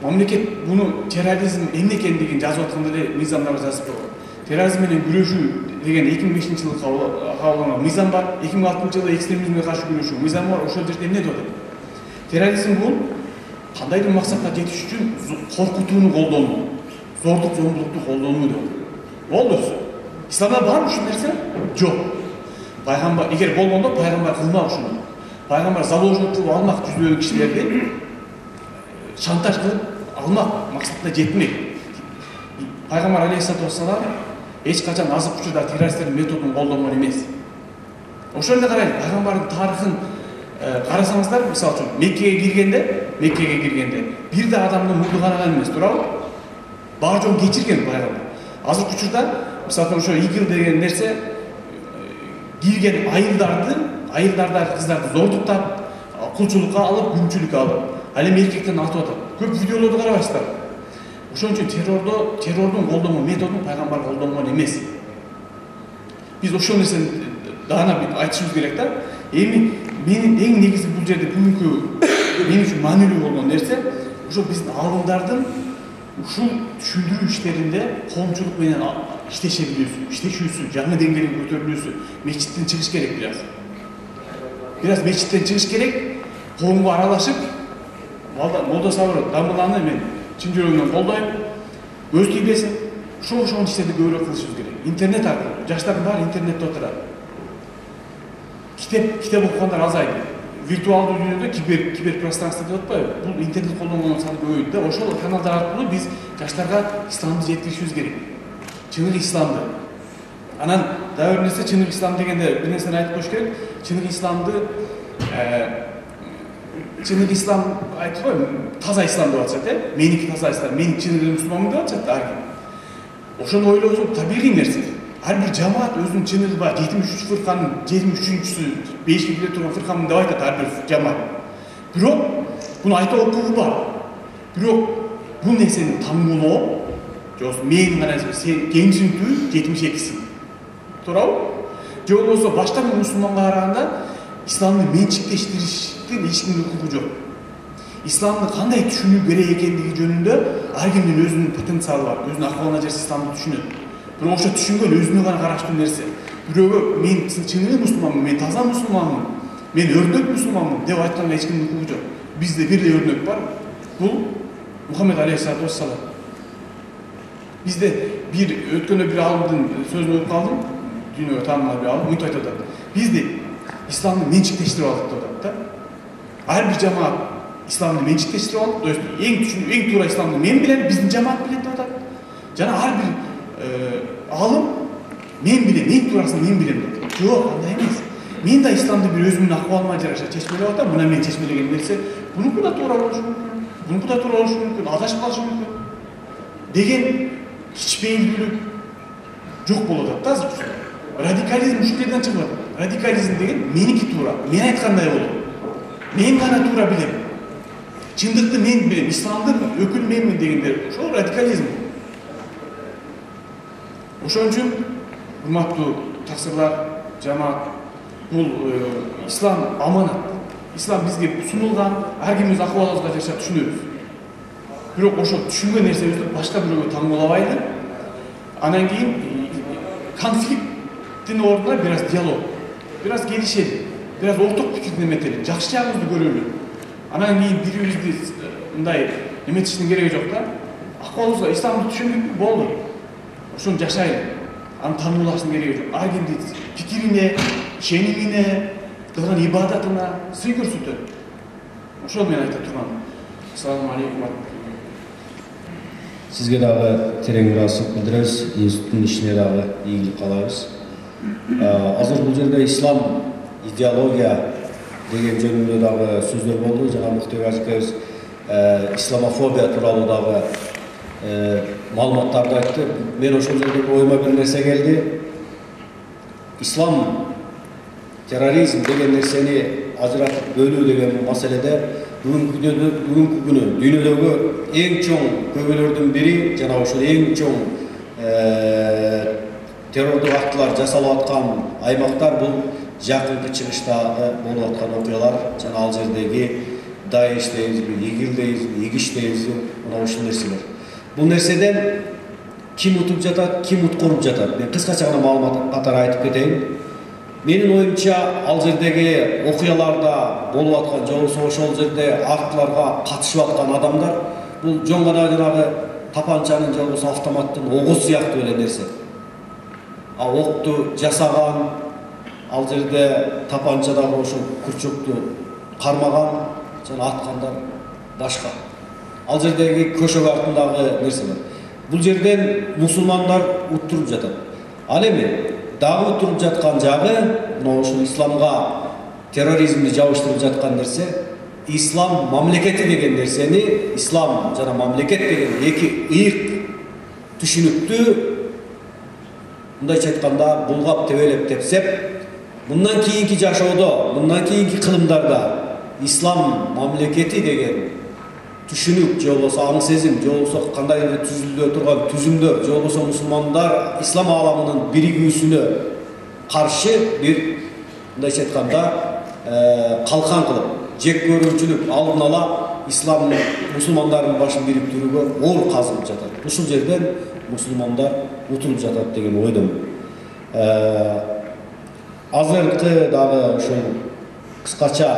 Мамлекет буну терроризм эмне экендигин жазып атканда эле мыйзамдарга жазып койгон. Терроризм менен күрөшүү деген 2005-жылы кабылган мыйзам бар. 2006-жылы экстремизмге каршы күрөшүү мыйзамы бар. Ошол жерде эмне деп атат? Терроризм бул кандайдыр максатка жетиш үчүн коркутууну колдонуу, зордук, зомбулукту колдонуу деп атат. Болду. Исламда бар ушул нерсе? Жок. Пайгамбар, эгер болгондо пайгамбар кылмак ушуну. Пайгамбар заложник кылып алмак жүздөгөн кишилерди шантаж кылып алмак максатына жетмек. Пайгамбар алейхиссалату вассалам эч качан азык учурда террористтердин методун колдонгон эмес. Ошол эле карайлы, пайгамбардын тарыхын Карасаңыздар, мисалы үчүн Меккеге киргенде бир да адамдын мурду караган эмес, туурабы? Бар жоон кечирген пайгамбар. Азыркы учурда мисалы үчүн ошо игил деген нерсе кирген айылдарды кыздарды зордуктап, кулчулукка алып, күнчүлүккө алып, ал эми эркектен атып атат. Көп видеолорду карабайсыздар. Ошон үчүн террордун колдонгон методун пайгамбар колдонгон эмес. Биз ошол нерсени даана айтышыбыз керек да. Эми менин эң негизи бул жерде бүгүнкү мен үчүн маанилүү болгон нерсе ошо биздин алымдардын ушул түшүндүрүү иштеринде коомчулук менен иштеше билүүсү, жаңы деңгээлге көтөрүлүүсү, мечиттен чыгыш керек бираз мечиттен чыгыш керек, коомго аралашып, молдо сабыр Дамбуланы мен чын жүрөгүмөн колдойм, өз тийбесин, ошол иштерди көбүрөөк кылышыбыз керек. Интернет аркылуу, жаштардын баары интернетте отурат. Китеп окугандар азайды. Виртуалдуу дүйнөдө киберпространство деп атпайбы? Бул интернет колдонгондун саны көбөйдү да. Ошол каналдар аркылуу биз жаштарга исламды жеткиришибиз керек. Чыныгы исламды. Анан дагы бир нерсе, чыныгы ислам дегенде бир нерсени айтып коюш керек. Чыныгы ислам айтпайбы? Таза ислам деп атышат, меники таза ислам, мен чыныгы мусулманмын деп атышат ар ким. Ошону ойлосок табигый нерсе. Ар бир жамаат өзүнүн чыныгы бар, 73 фырканын 73-чүсү 5 биле турган фыркамын деп айтат ар бир жамаат. Бирок буну айта укугу бар. Бирок бул нерсени тамгылоо, жок мен гана сен кемсинтүү 72-си. Туурабы? Же болбосо башка бир мусулманга караганда исламды менчиктештириштин эч кимдин укугу жок. Исламды кандай түшүнүү керек экендиги жөнүндө ар кимдин өзүнүн потенциалы бар, өзүнүн акыбалына жараша исламды түшүнөт. Бирок ошо түшүнгөн өзүнө гана караштуу нерсе. Бирөөгө мен чыныгы мусулманмын, мен таза мусулманмын, мен өрнөк мусулманмын деп айтканга эч кимдин укугу жок. Бизде бир эле өрнөк бар. Бул Мухаммед алейхиссалату вассалам. Бизде бир өткөндө бир алымдын сөзүн окуп калдым. Дүйнөгө таанымал бир алым мынтип айтат. Бизде исламды менчиктештирип алдык деп атат да. Ар бир жамаат исламды менчиктештирип алды. То есть эң туура исламды мен билем, биздин жамаат билет деп атат. Жана ар бир алым мен билем, эң туурасын мен билем деп. Жок, андай эмес. Мен да исламды бир өзүмдүн акыбалыма жараша чечмелеп атам. Мына мен чечмелеген нерсе бунуку да туура болушу мүмкүн, бунуку да туура болушу мүмкүн, адашып калышы мүмкүн деген кичпейилдүүлүк жок болуп атат да азыр. Радикализм ушул жерден чыгып атат. Радикализм деген меники туура, мен айткандай болот. Мен гана туура билем. Чындыкты мен билем, исламдын өкүлү менмин дегендер, ошол радикализм. Ошон үчүн урматтуу таксырлар, жамаат, бул ислам аманат. Ислам бизге сунулган, ар ким өз акыбалыбызга жараша түшүнөбүз. Бирок ошо түшүнгөн нерсебизди башка бирөөгө таңбалабайды. Анан кийин конфликттин ордуна бир аз диалог, бир аз келишели, бир аз орток пикирди эметели, жакшы жагыбызды көрөлү. Анан кийин бирибизди мындай эметиштин кереги жок да. Акыбалыбызга исламды түшүндүк, болду. Ошону жашайлы. Аны таңуулаштын кереги жок. Ар кимди пикирине, ишенимине, кылган ибадатына сый көрсөтөт. Ошону мен айта турган. Ассаламу алейкум. Сизге дагы терең ыраазычылык билдиребиз, институттун ишине дагы ийгилик каалайбыз. Азыр бул жерде ислам идеология деген жөнүндө дагы сөздөр болду. Жана Муктар ажекебиз исламофобия тууралуу дагы маалыматтарды айтты. Мен ошол жерде оюма бир нерсе келди. Ислам терроризм деген нерсени ажыратып бөлүү деген маселеде бүгүнкү күнү дүйнөдөгү эң чоң көбөлөрдүн бири жана ошол эң чоң террордук актылар жасалып аткан аймактар бул жакынкы чыгыштагы болуп аткан окуялар жана ал жердеги Даиш дейбизби, ИГИЛ дейбизби, ИГИШ дейбизби, мына ушул нерселер. Бул нерседен ким утуп жатат, ким уткуруп жатат? Мен кыскача гана маалымат катары айтып кетейин. Менин оюмча ал жердеги окуяларда болуп аткан, же болбосо ошол жерде актларга катышып аткан адамдар бул жон гана жанагы тапанчанын же болбосо автоматтын огу сыяктуу эле нерсе. А окту жасаган, ал жерде тапанчадагы ошол күрчөктү кармаган жана аткандар башка. Ал жердеги көшөк артындагы нерселер. Бул жерден мусулмандар уттуруп жатат. Ал эми дагы туруп жаткан жагы мына ушул исламга терроризмди жабыштырып жаткан нерсе ислам мамлекети деген нерсени, ислам жана мамлекет деген эки ыйык түшүнүктү мындайча айтканда булгап тебелеп тепсеп, мындан кийинки жашоодо, мындан кийинки кылымдарда ислам мамлекети деген түшүнүк же болбосо аң сезим же болбосо кандайдыр түзүлө турган түзүмдөр же болбосо мусулмандар ислам ааламынын биригүүсүнө каршы бир мындайча айтканда калкан кылып жек көрүүчүлүк алдын ала ислам мусулмандардын башын бириктирүүгө оор казылып жатат. Ушул жерден мусулмандар утулуп жатат деген ойдомун. Азыркы дагы ушул кыскача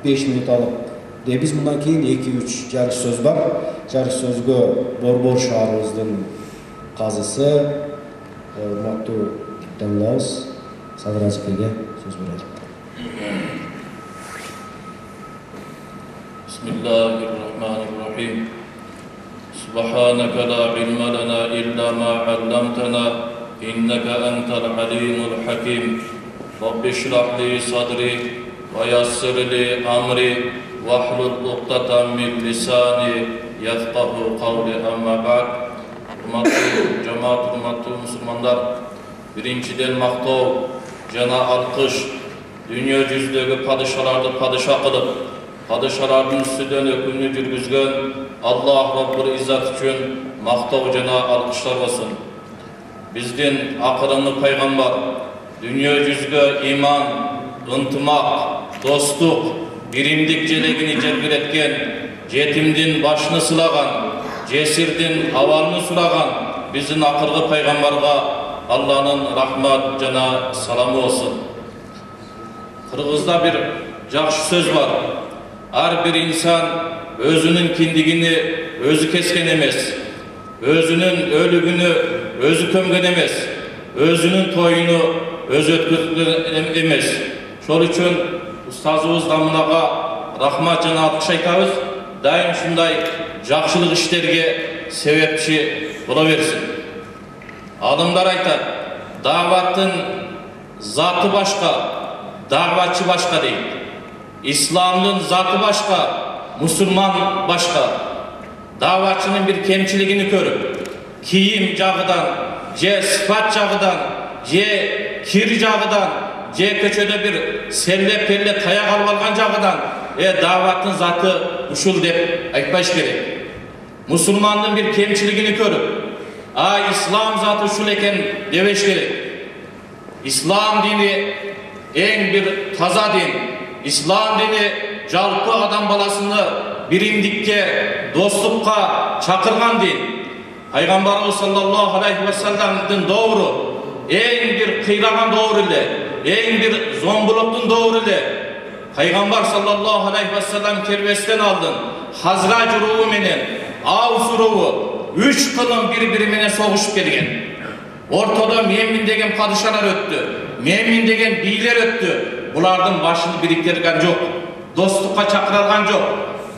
5 минут алып биз мындан кийин 2-3 жарыш сөз бар. Жарыш сөзгө Борбор шаарыбыздын казысы урматтуу Даңлабыз Садыразыкеге сөз берет. Бисмиллахир-рахманир-рахим. Субханака ла илма лана илля ма 'алламтана иннака антал алимул хаким. Rabbi shrah li sadri wa yassir li amri wahlul 'uqdatam min lisani yafqahu qawli amma ba'd. Hurmatli cemaat, hurmatli musulmanlar, birinciden maqtov jana alqış dünya yüzündeki padişalardı padişa kılıp padişaların üstüden hükümünü жүргүзгөн Allah Rabbul İzzat üçün maqtov jana alqışlar olsun. Bizdin akırını peygamber dünya yüzüge iman, ıntımak, dostluk, birimlik jelegini jelbiretken, jetimdin başını sılagan, cesirdin avalını sulagan bizin akırgı peygamberga Allah'ın rahmat jana salamı olsun. Kırgızda bir жақшы söz var. Her bir insan özünün kindigini özü kesken emez. Özünün ölügünü özü kömgen emez. Özünün toyunu özü ötküzgen emez. Şol üçün ustazыбыз Damınaga rahmat jana alkış aytabыз. Daim şunday жақшылык işlerge sebepçi bola bersin. Adamlar aytar, davatın zatı başka, davatçı başka değil. İslam'ın zatı başka, Müslüman başka. Davatçının bir kemçiligini görüp, kiyim jagıdan, je sıfat jagıdan, je kir jagıdan, je köçöde bir sellep pelle tayak alıp algan jagıdan, davatın zatı uşul dep aytпайш керек. Müslümanın bir kemçiligini görüp, İslam zatı uşul eken debeş керек. İslam dini en bir taza din. İslam dini jalpı adam balasını birimdikке, dostlukka çakırgan din. Peygamberimiz sallallahu aleyhi ve sellem'in doğru, en bir kıyragan doğru ile, en bir zombuluktun doğru ile, Peygamber sallallahu aleyhi ve sellem kerbesten aldın. Hazraç ruhu menen, Avs ruhu, 3 kılın birbirine soğuşup gelgen. Ortada Mümin degen padişalar öttü, Mümin degen beyler öttü. Bulardın başını biriktirgen yok, dostlukka çakırılgan yok.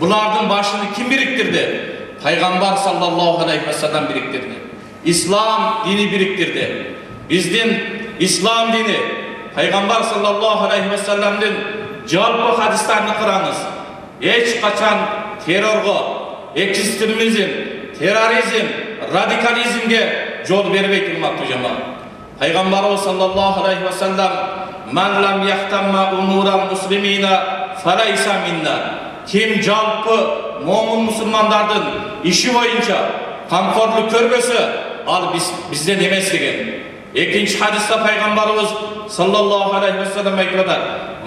Bulardın başını kim biriktirdi? Peygamber sallallahu aleyhi ve sellem biriktirdi. İslam dini biriktirdi. Bizdin İslam dini, Peygamber sallallahu aleyhi ve sellem'den jalpı hadislerini kıranız. Hiç kaçan terörgü, ekstremizm, terörizm, radikalizmge yol vermek hürmetli cemaat. Peygamber sallallahu aleyhi ve sellem "Men lam yahtamma umuran muslimina feleysa minna." Kim jalpı mo'min musulmanlardın işi boyunca kamkorluk körmese, al bizden emes degen. İkinci hadiste Peygamberimiz sallallahu aleyhi ve sellem aytadi: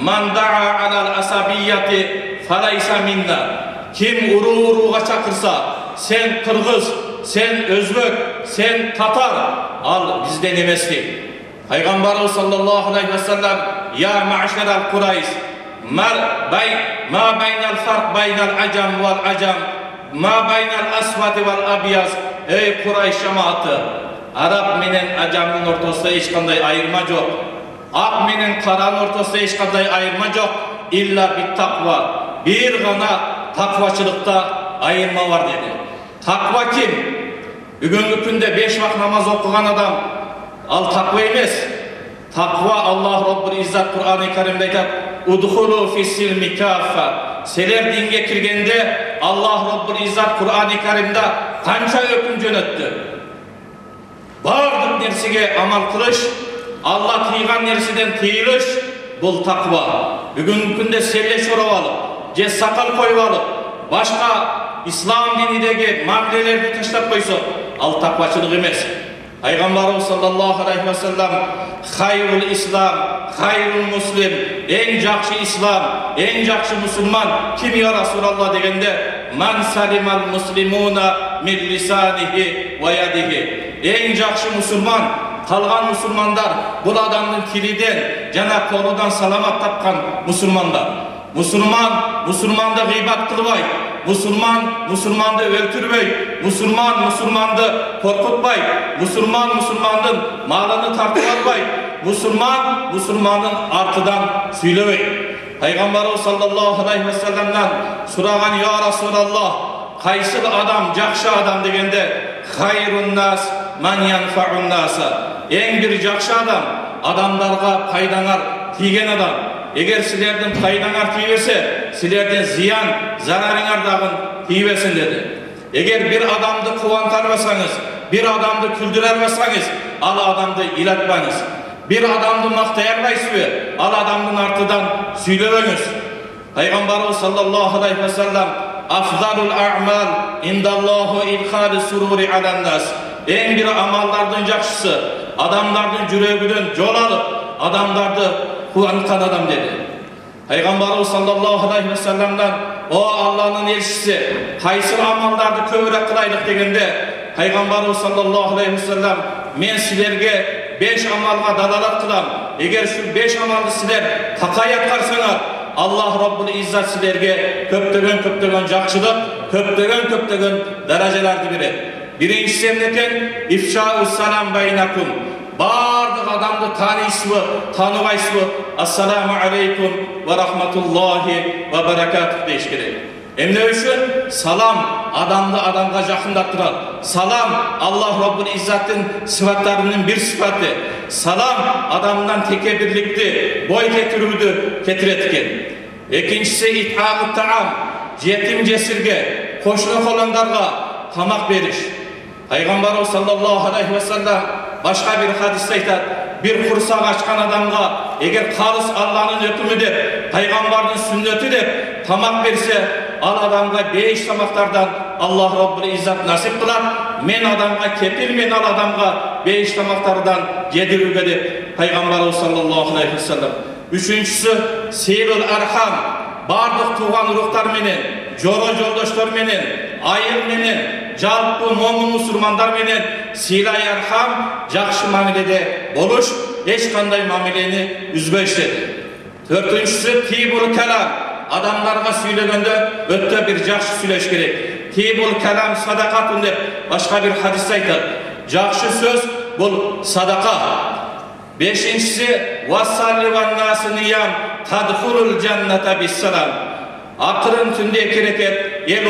"Man da'a alal asabiyyati feleysa minna." Kim uruğa çakırsa, sen Kırgız, sen Özbek, sen Tatar, al bizden emes deyip. Peygamberimiz sallallahu aleyhi ve sellem "Ya ma'şeral Kureyş, ma baynal fark baynal acam vel acam, ma baynal asvati vel abyaz." Ey Kureyş cemaati, Arap menen acamın ortasında hiç kanday ayırma yok. Ak menen karanın ortasında hiç kanday ayırma yok. İlla bir takva, bir gana takvaçılıkta ayırma var dedi. Takva kim? Bugünkü günde 5 vakit namaz okuyan adam al takva emes. Takva Allah Rabbul İzzat Kur'an-ı Kerim'de aytadi: udkhulu fis-silmi kaffa. Seler dinge kirgende Allah Rabbul İzzat Kur'an-ı Kerim'de kança hüküm jönöttü. Bardık nersige amal kılış, Allah tıygan nersiden tıyılış, bul takva. Bugün günde selle şorap alıp, je sakal koyup alıp, başka İslam dinideki mamulelerdi taşlap koysa, al takvaçılık emez. Peygamberimiz sallallahu aleyhi ve sellem hayrul İslam, hayrul Muslim, en jakşı İslam, en jakşı Müslüman kim ya Resulallah degende man salimal muslimuna min lisanihi ve yadihi. En jakşı Müslüman, kalgan Müslümanlar bu adamın kiliden, jana koludan salamat tapkan Müslümanlar. Müslümanda gıybat kılbay. Müslümandı öldürmey. Müslümandı korkutmay. Müslümanın malını tartıp almay. Müslümanın artıdan söylemey. Peygamberimiz sallallahu aleyhi ve sellem'den soragan ya Resulallah, kaysıl adam, jakşı adam degende hayrun nas man yanfa'un nasa. En bir jakşı adam, adamlarga paydanar tigen adam. Eğer sizlerden paydanar tiyberse, sizlerden ziyan, zararınar dağın tiybesin dedi. Eğer bir adamdı kuvantarmasanız, bir adamdı küldürermesanız, al adamdı ilatmanız. Bir adamdı maktayarmaysız, al adamdın artıdan söylemeniz. Peygamberimiz sallallahu aleyhi ve sellem afdalul a'mal indallahu ilhali sururi alannas. En bir amallardan jakşısı, adamlardan yüreğinden yol alıp, adamlardı kuvankan adam dedi. Peygamberimiz sallallahu aleyhi ve sellem'den o Allah'ın elçisi kaysır amallardı kövrek kılaylık degende Peygamberimiz sallallahu aleyhi ve sellem men sizlerge 5 amalga dalalat kılam. Eğer şu 5 amalды sizler takay atkarsaňar Allah Rabbul İzzat sizlerge köptögen jakşılık, köptögen darajalardy berer. Birincisi emneken ifşa'us salam baynakum. Bardık adamdı tanıgaysıbı assalamu aleykum ve rahmetullahi ve berekatuhu deyiş gerek. Emne üçün salam adamga jakındattırar. Salam Allah Rabbul İzzat'ın sıfatlarının bir sıfatı. Salam adamdan tekebirlikti, boy getirürdü, getiretken. İkincisi it'amut ta'am, yetim cesirge, koşuluk olanlarga tamak veriş. Peygamberimiz sallallahu aleyhi ve sellem başka bir hadiste aytar, bir kursak açkan adamga eğer kalыс Allah'ın hükmü dep, Peygamber'in sünneti dep tamak verse, al adamga 5 tamaklardan Allah Rabbul İzzat nasip kılar. Men adamga kepil, men al adamga 5 tamaklardan yedirüge dep Peygamberimiz sallallahu aleyhi ve sellem. Üçüncüsü seyrul arham, bardık tuğan ruhtar menen, joro joldoşlar menen, ayır menen, jalpı momun musulmanlar menen silay arham jakşı mamilede boluş, hiç kanday mamileni üzbeş dedi. Dördüncüsü tibul kelam, adamlarga söylegende ötte bir jakşı söyleş gerek. Tibul kelam sadakatun dep başka bir hadis aytar. Jakşı söz bul sadaka. Beşincisi vasalli van nası niyam tadhulul cennete bis salam. Akırın tünde 2 reket, el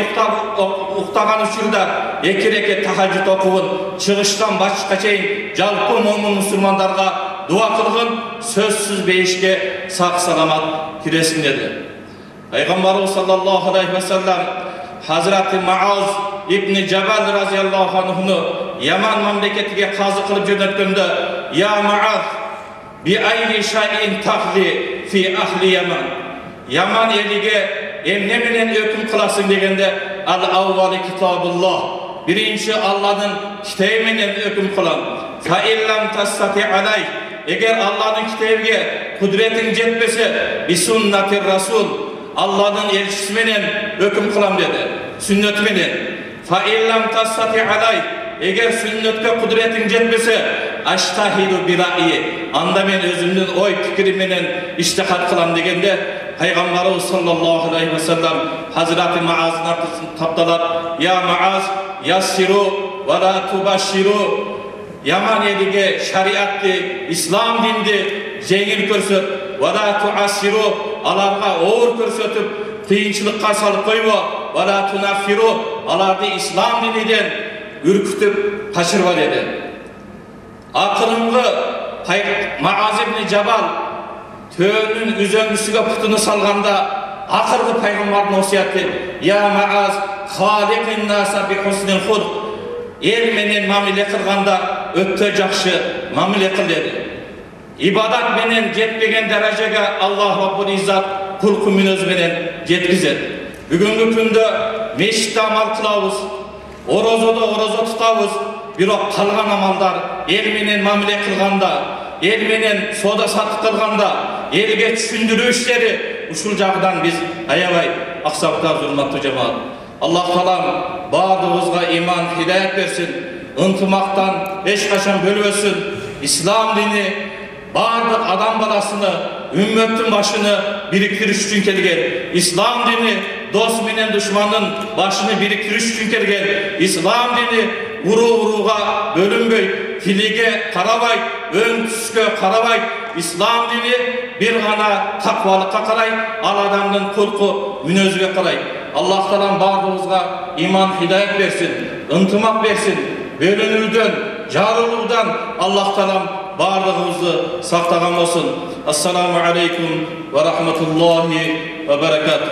uqtagan uçurda 2 reket tahajjud okuvun, çıgıştan başka çeyin jalpı momun musulmanlarga dua kılgın, sözsüz beyişke sak salamat kiresin dedi. Peygamberimiz sallallahu aleyhi ve sellem Hazreti Muaz İbni Cebel razıyallahu anh'unu Yaman memleketiga kazı kılıp jönötkönde ya Muaz bi ayyi şeyin tahli fi ahli Yaman. Yaman elige emne menen hüküm kılasın degende al-avvalı kitabullah. Birinci Allah'ın kitabı menen hüküm kılan. Fa illam tastati alay. Eğer Allah'ın kitabıga kudretin jetmese bi sunnatir rasul. Allah'ın elçisi menen hüküm kılam dedi. Sünnet menen. Fa illam tastati alay. Eğer sünnetke kudretin jetmese aştahidu bi ra'yi. Anda men özümdün oy fikri menen iştihat kılam degende Peygamberimiz sallallahu aleyhi ve sellem Hazreti Muaz'ın artısını taptalar. Ya Muaz yassiru ve la tubashiru. Yaman elige şariatlı, İslam dindi jengil körsöt. Ve la tuassiru. Alarga ağır körsötüp kıyınçılıkka salıp koyma. Ve la tunaffiru. Alardı İslam diniden ürkütüp kaçırma dedi. Akılınғы Muaz ibn Cebel Töөнүн үзөңгүсүгө путуну салганда акыркы пайгамбардын осуяты: "Я Мааз, халикин наса би хуснил хулк." Эл менен мамиле кылганда өтө жакшы мамиле кыл деди. Ибадат менен жетпеген даражага Аллах Раббул Иззат кулку мүнөз менен жеткизет. Бүгүнкү күндө мешитте амал кылабыз, орозодо орозо тутабыз, бирок калган амалдар эл менен мамиле кылганда, эл менен соода саттык кылганда, элге түшүндүрүү иштери ушул жагдан биз аябай аксаптабыз, урматтуу жамаат. Аллах таалам баардыгыбызга иман, хидаят берсин, ынтымактан эч качан бөлбөсүн. Ислам дини бардык адам баласыны, үммөттүн башыны бириктириш үчүн келген. Ислам дини дос менен душмандын башыны бириктириш үчүн келген. Ислам дини уруу-урууга бөлүнбөй, тилиге карабай, өң түскө карабай. Ислам дини бир гана таквалыкка карай, ал адамдын кулку мүнөзүгө карай. Аллах таалам бардыгыбызга иман, хидаят берсин, ынтымак берсин. Бөлүнүүдөн, жарылуудан Аллах таалам бардыгыбызды сактаган болсун. Ассаламу алейкум ва рахматуллахи ва баракат.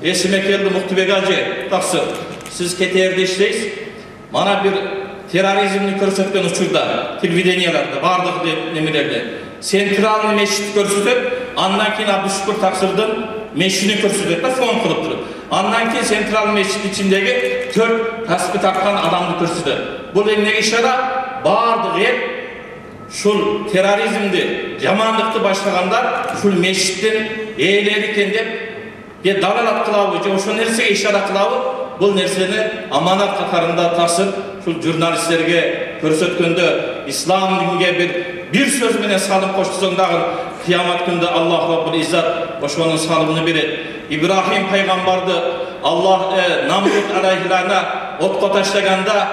Эсиме келди Муктубек ажы, таксы. Сиз кетерде иштейсиз. Мана бир терроризмни көрсөткөн учурда, телевиденияларда, бардык немелерде центральный мешитти көрсөтөт, андан кийин Абдушукур Таксырдын мешитini көрсөтөт да, фон кылып туруп. Андан кийин центральный мешиттин ичиндеги 4 таспи тарткан адамды көрсөтөт. Бул эмнеге ишара? Бардык эл ушул терроризмди, жамандыкты баштагандар ушул мешиттин ээлери экен деп далалат кылабы же ошол нерсеге ишара кылабы? Бул нерсени аманат катарында тасып ушул журналисттерге көрсөткөндө ислам динге бир сөз менен салым коштусоң дагы кыямат күндө Аллах Раббул Иззат ошонун салымын берет. Ибрахим пайгамбарды Аллах Намрут алейхилана отко таштаганда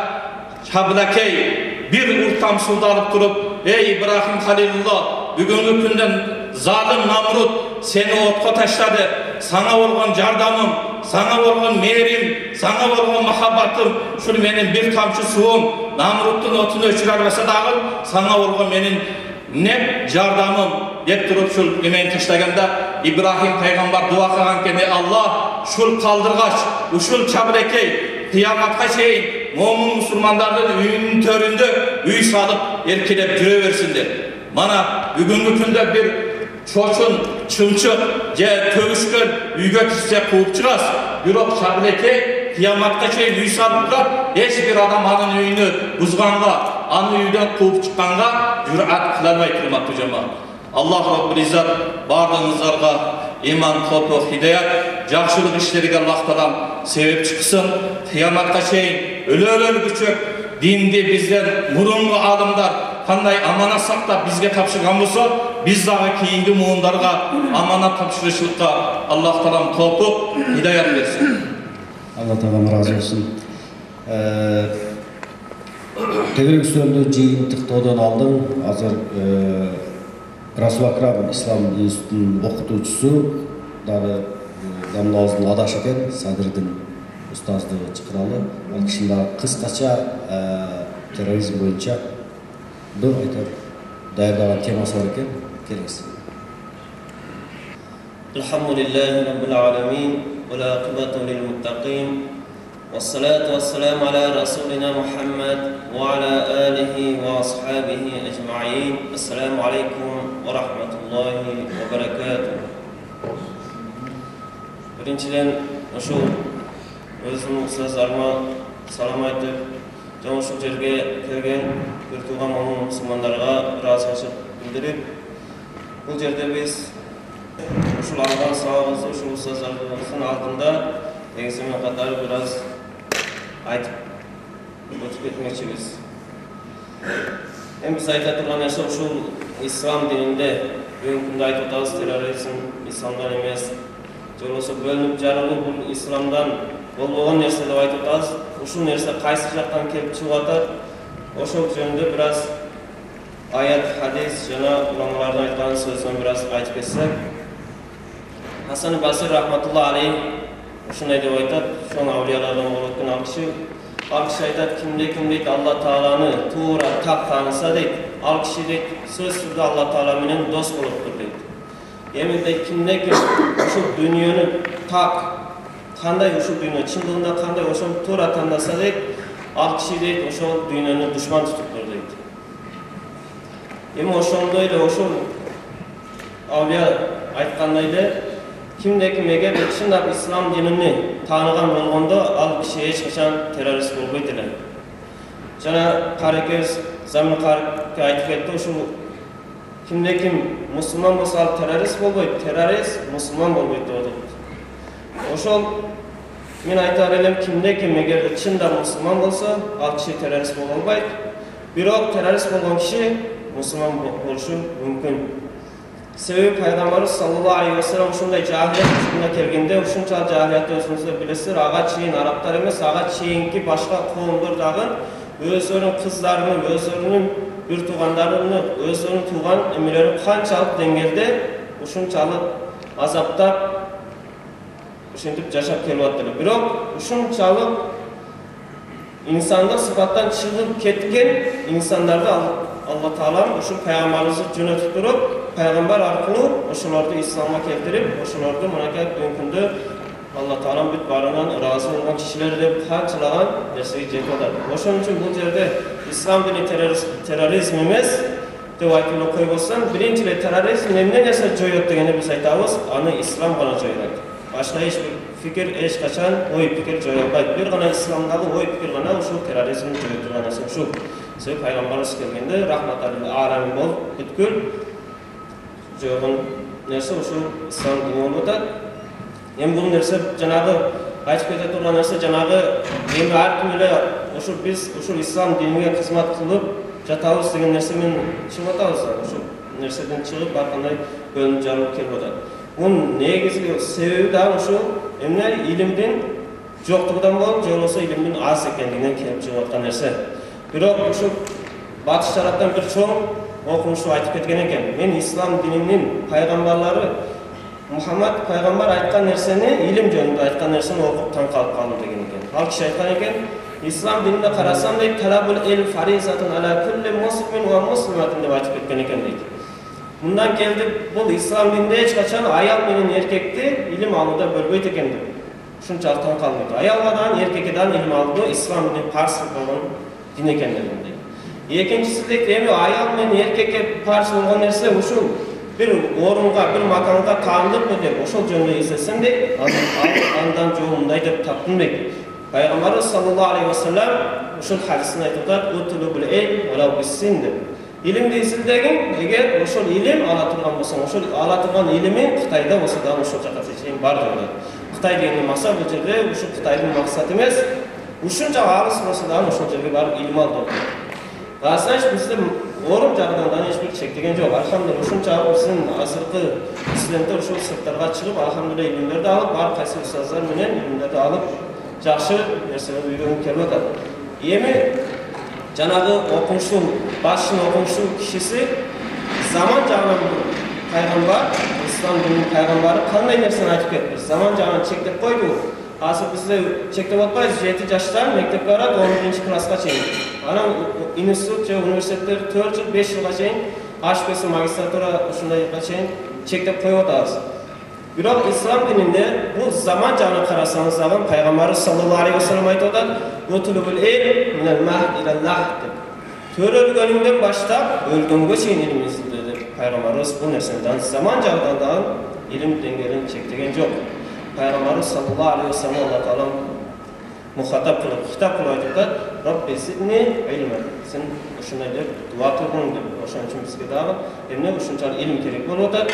Шаблакей бир уртам сууду алып туруп: "Эй Ибрахим Халилулла, бүгүнкү күндөн залым Намрут сени отко таштады. Саңа болгон жардамым, саңа болгон мээрим, саңа болгон махаббатым ушул менин бир тамчы суум Намруттун отуну өчүрө албаса дагы саңа болгон менин не жардамым" деп туруп ушул эмени таштаганда Ибрахим пайгамбар дуа кылган экен: "Аллах, ушул калдыргач, ушул чабырекей кыяматка чейин момун мусулмандардын үйүнүн төрүндө үй салып эркелеп жүрө берсин" деп. Мана бүгүнкү күндө бир чочун, чымчык же төгүшкөн үйгө кирсе кууп чыгасыз, бирок чабырекей кыяматка чейин үй салып турат, эч бир адам анын үйүнү бузганга, аны үйдөн кууп чыкканга журат кыла албайт, урматтуу жамаат. Аллах Раббул Иззат бардыгыңыздарга иман, топок, хидаят, жакшылык иштериге Аллах таалам себепчи кылсын. Кыяматка чейин өлө-өлгүчө динди бизден мурунку аалымдар кандай аманат сактап бизге тапшырган болсо, биз дагы кийинки муундарга аманат тапшырышлыкка Аллах таалам топок, хидаят берсин. Алла таалам разы болсун. Тегерек сөздө жыйынтыктоодон алдым. Азыр Расул Акрам Ислам институтунун окутуучусу дагы дамлабыздын адаш экен, Садырдын устаздыгы чакыралы. Ал кишинин дагы кыскача терроризм боюнча айтып даярдаган темасы бар экен. Келиңиз. Алхамдулиллахи раббил аламин ва лаакибату лил муттакин. والصلاة والسلام على رسولنا محمد وعلى آله وأصحابه أجمعين. السلام عليكم ورحمة الله وبركاته. Birinchidan ошол өзүмдүн устаздарыма салам айтып, жана ушул жерге келген бир тууган момун мусулмандарга ыраазычылык билдирип, бул жерде биз ушул алган сабагыбызды ушул устаздарыбыздын алдында негизинен катары бир аз айтып өтүп кетмекчибиз. Эми биз айта турган нерсе ушул ислам дининде бүгүнкү күндө айтып атабыз, терроризм исламдан эмес, же болбосо бөлүнүп жарылуу бул исламдан болбогон нерсе деп айтып атабыз. Ушул нерсе кайсы жактан келип чыгып атат? Ошол жөнүндө бир аз аят, хадис жана уламалардын айткан сөзүн бир аз айтып кетсек, Хасан Басир рахматулла алейх ушундай деп айтат, ошон аулиялардан болуп өткөн ал киши айтат, кимде Алла Тааланы туура тап тааныса дейт, ал киши дейт сөзсүз Алла Таала менен дос болуптур дейт. Endi kimdeki uşul dünyany tak kanday uşul dünya çınlığında kanday oşol to'ra tandasa deyt, al kişi deyt oşol dünyany düşman tutupdur deyt. Endi oşonda ele oşol awliya aytkanday ele kimdeki eger çындap İslam dinini tanıgan bolganda al kişi hiç kaçan terörist bolbойт эле. Жана Каракез Замин Каракке айтып кетти, ушул kimde kim Müslüman bolsa al terörist bolbойт, terörist Müslüman bolbойт деп атат. Ошол мен айтар элем kimde kim eger чында Müslüman bolsa ал киши терörist боло албайт. Бирок терörist болгон киши Müslüman болушу мүмкүн. Себеби Пайгамбарыбыз саллаллаху алейхи ва саллям ушундай жахилият учуруна келгенде, ушунча жахилиятты өзүңүздөр билесиздер, ага чейин арабтар эмес, ага чейинки башка коомдор дагы өздөрүнүн кыздарын, өздөрүнүн бир туугандарын, өздөрүнүн тууган эмелерин канчалык деңгээлде ушунчалык азаптап ошентип жашап келип атты. Бирок ушунчалык инсандык сыпаттан чыгып кеткен инсандарды Алла Таала ушул пайгамбарыбызды жөнөтүп туруп, пайгамбар аркылуу ошолорду исламга келтирип, ошолорду мынакей күндө Алла Таала бүт барынан ыраазы болгон кишилер деп канчалаган нерсеге жетип атат. Ошон үчүн бул жерде ислам дини терроризм эмес деп айтылып койбосом, биринчи эле терроризм эмне нерсе жоёт дегенде биз айтабыз, аны ислам гана жоёт. Башка эч бир fikir эч качан ой пикир жое албайт. Бир гана исламдагы ой пикир гана ушул терроризмди жоёй турган нерсе ушул. Себеби пайгамбарыбыз келгенде рахматаллил алами болуп бүткүл жойгон нерсе ушул ислам дини болуп атат. Эми бул нерсе жанагы айтып кете турган нерсе жанагы эми ар ким эле ушул биз ушул ислам динине кызмат кылып жатабыз деген нерсе мен чыгып атабыз. Ушул нерседен чыгып ар кандай бөлүнүп жарылып келип атат. Бунун негизги себеби да ушул эмне илимдин жоктугунан болуп, же болбосо илимдин аз экендигинен келип чыгып аткан нерсе. Бирок ушул батыш тараптан бир чоң окумушу айтып кеткен экен. Мен ислам дининин пайгамбарлары Мухаммад пайгамбар айткан нерсени, илим жөнүндө айткан нерсени окуп таң калып калдым деген экен. Ал киши айткан экен, ислам дининде карасам дейт, талабул илм фаризатун ала кулли муслимин ва муслиматин деп айтып кеткен экен дейт. Мындан келди, бул ислам дининде эч качан аял менен эркекти илим алууда бөлбөйт экен деп. Ушунчалык таң калдым. Аялга дагы эркекке дагы илим алуу ислам динин парз болгон дин экен дейт. Экинчиси дейт, эми аял менен эркекке парз болгон нерсе ушул bir orunga, bir makanга taandıkmı деп ошол жөнүндө излесем дейт, андан жол мындай деп таптым дейт. Пайгамбарыбыз саллаллаху алейхи ва саллям ушул хадисин айтып атат, "Утулубул илм валау бис-син" деп. Илимди изилдегин, эгер ошол илим ала турган болсоң, ошол ала турган илими Кытайда болсо да ошол жака чейин бар деп. Кытай деген максат бул жерде ушул Кытайдын максаты эмес, ушунча алыс болсо да ошол жерге барып илим ал деп. Значит, бизде орун жагынан эч бир чектеген жок. Алхамдулилlah, ушунча биздин азыркы студенттер ушул сырттарга чыгып, алхамдулилlah илимдерди алып, бар кайсы устаздар менен илимдерди алып, жакшы нерселерди үйрөнүп келип атат. Эми жанагы окумуштун, башын окумуштун кишиси заман жагынан пайгамбар, ислам дининин пайгамбары кандай нерсени айтып кетти? Заман жагынан чектеп койду. Азыр бизде чектеп атпайбыз, 7 жаштан мектепке барат, 11-класска чейин. Анан институт же университеттер 4 жыл, 5 жылга чейин, HPS магистратура ушундайга чейин чектеп коюп атабыз. Бирок ислам дининде бул заман жагынан карасаңыз дагы пайгамбарыбыз саллаллаху алейхи ва саллям айтып атат, "Утулубул илм минал махд илал лахд" деп. Төрөлгөнүңдөн баштап өлгөнгө чейин илим изилде деп пайгамбарыбыз бул нерседен заман жагынан дагы илим деңгээлин чектеген жок. Пайгамбарыбыз саллаллаху алейхи ва саллям Алла Таала мухатап кылып, хитап кылып айтып атат, "Рабби зидни илмен." Сен ушундай деп дуа кылгын деп. Ошон үчүн бизге дагы эмне ушунчалык илим керек болуп атат.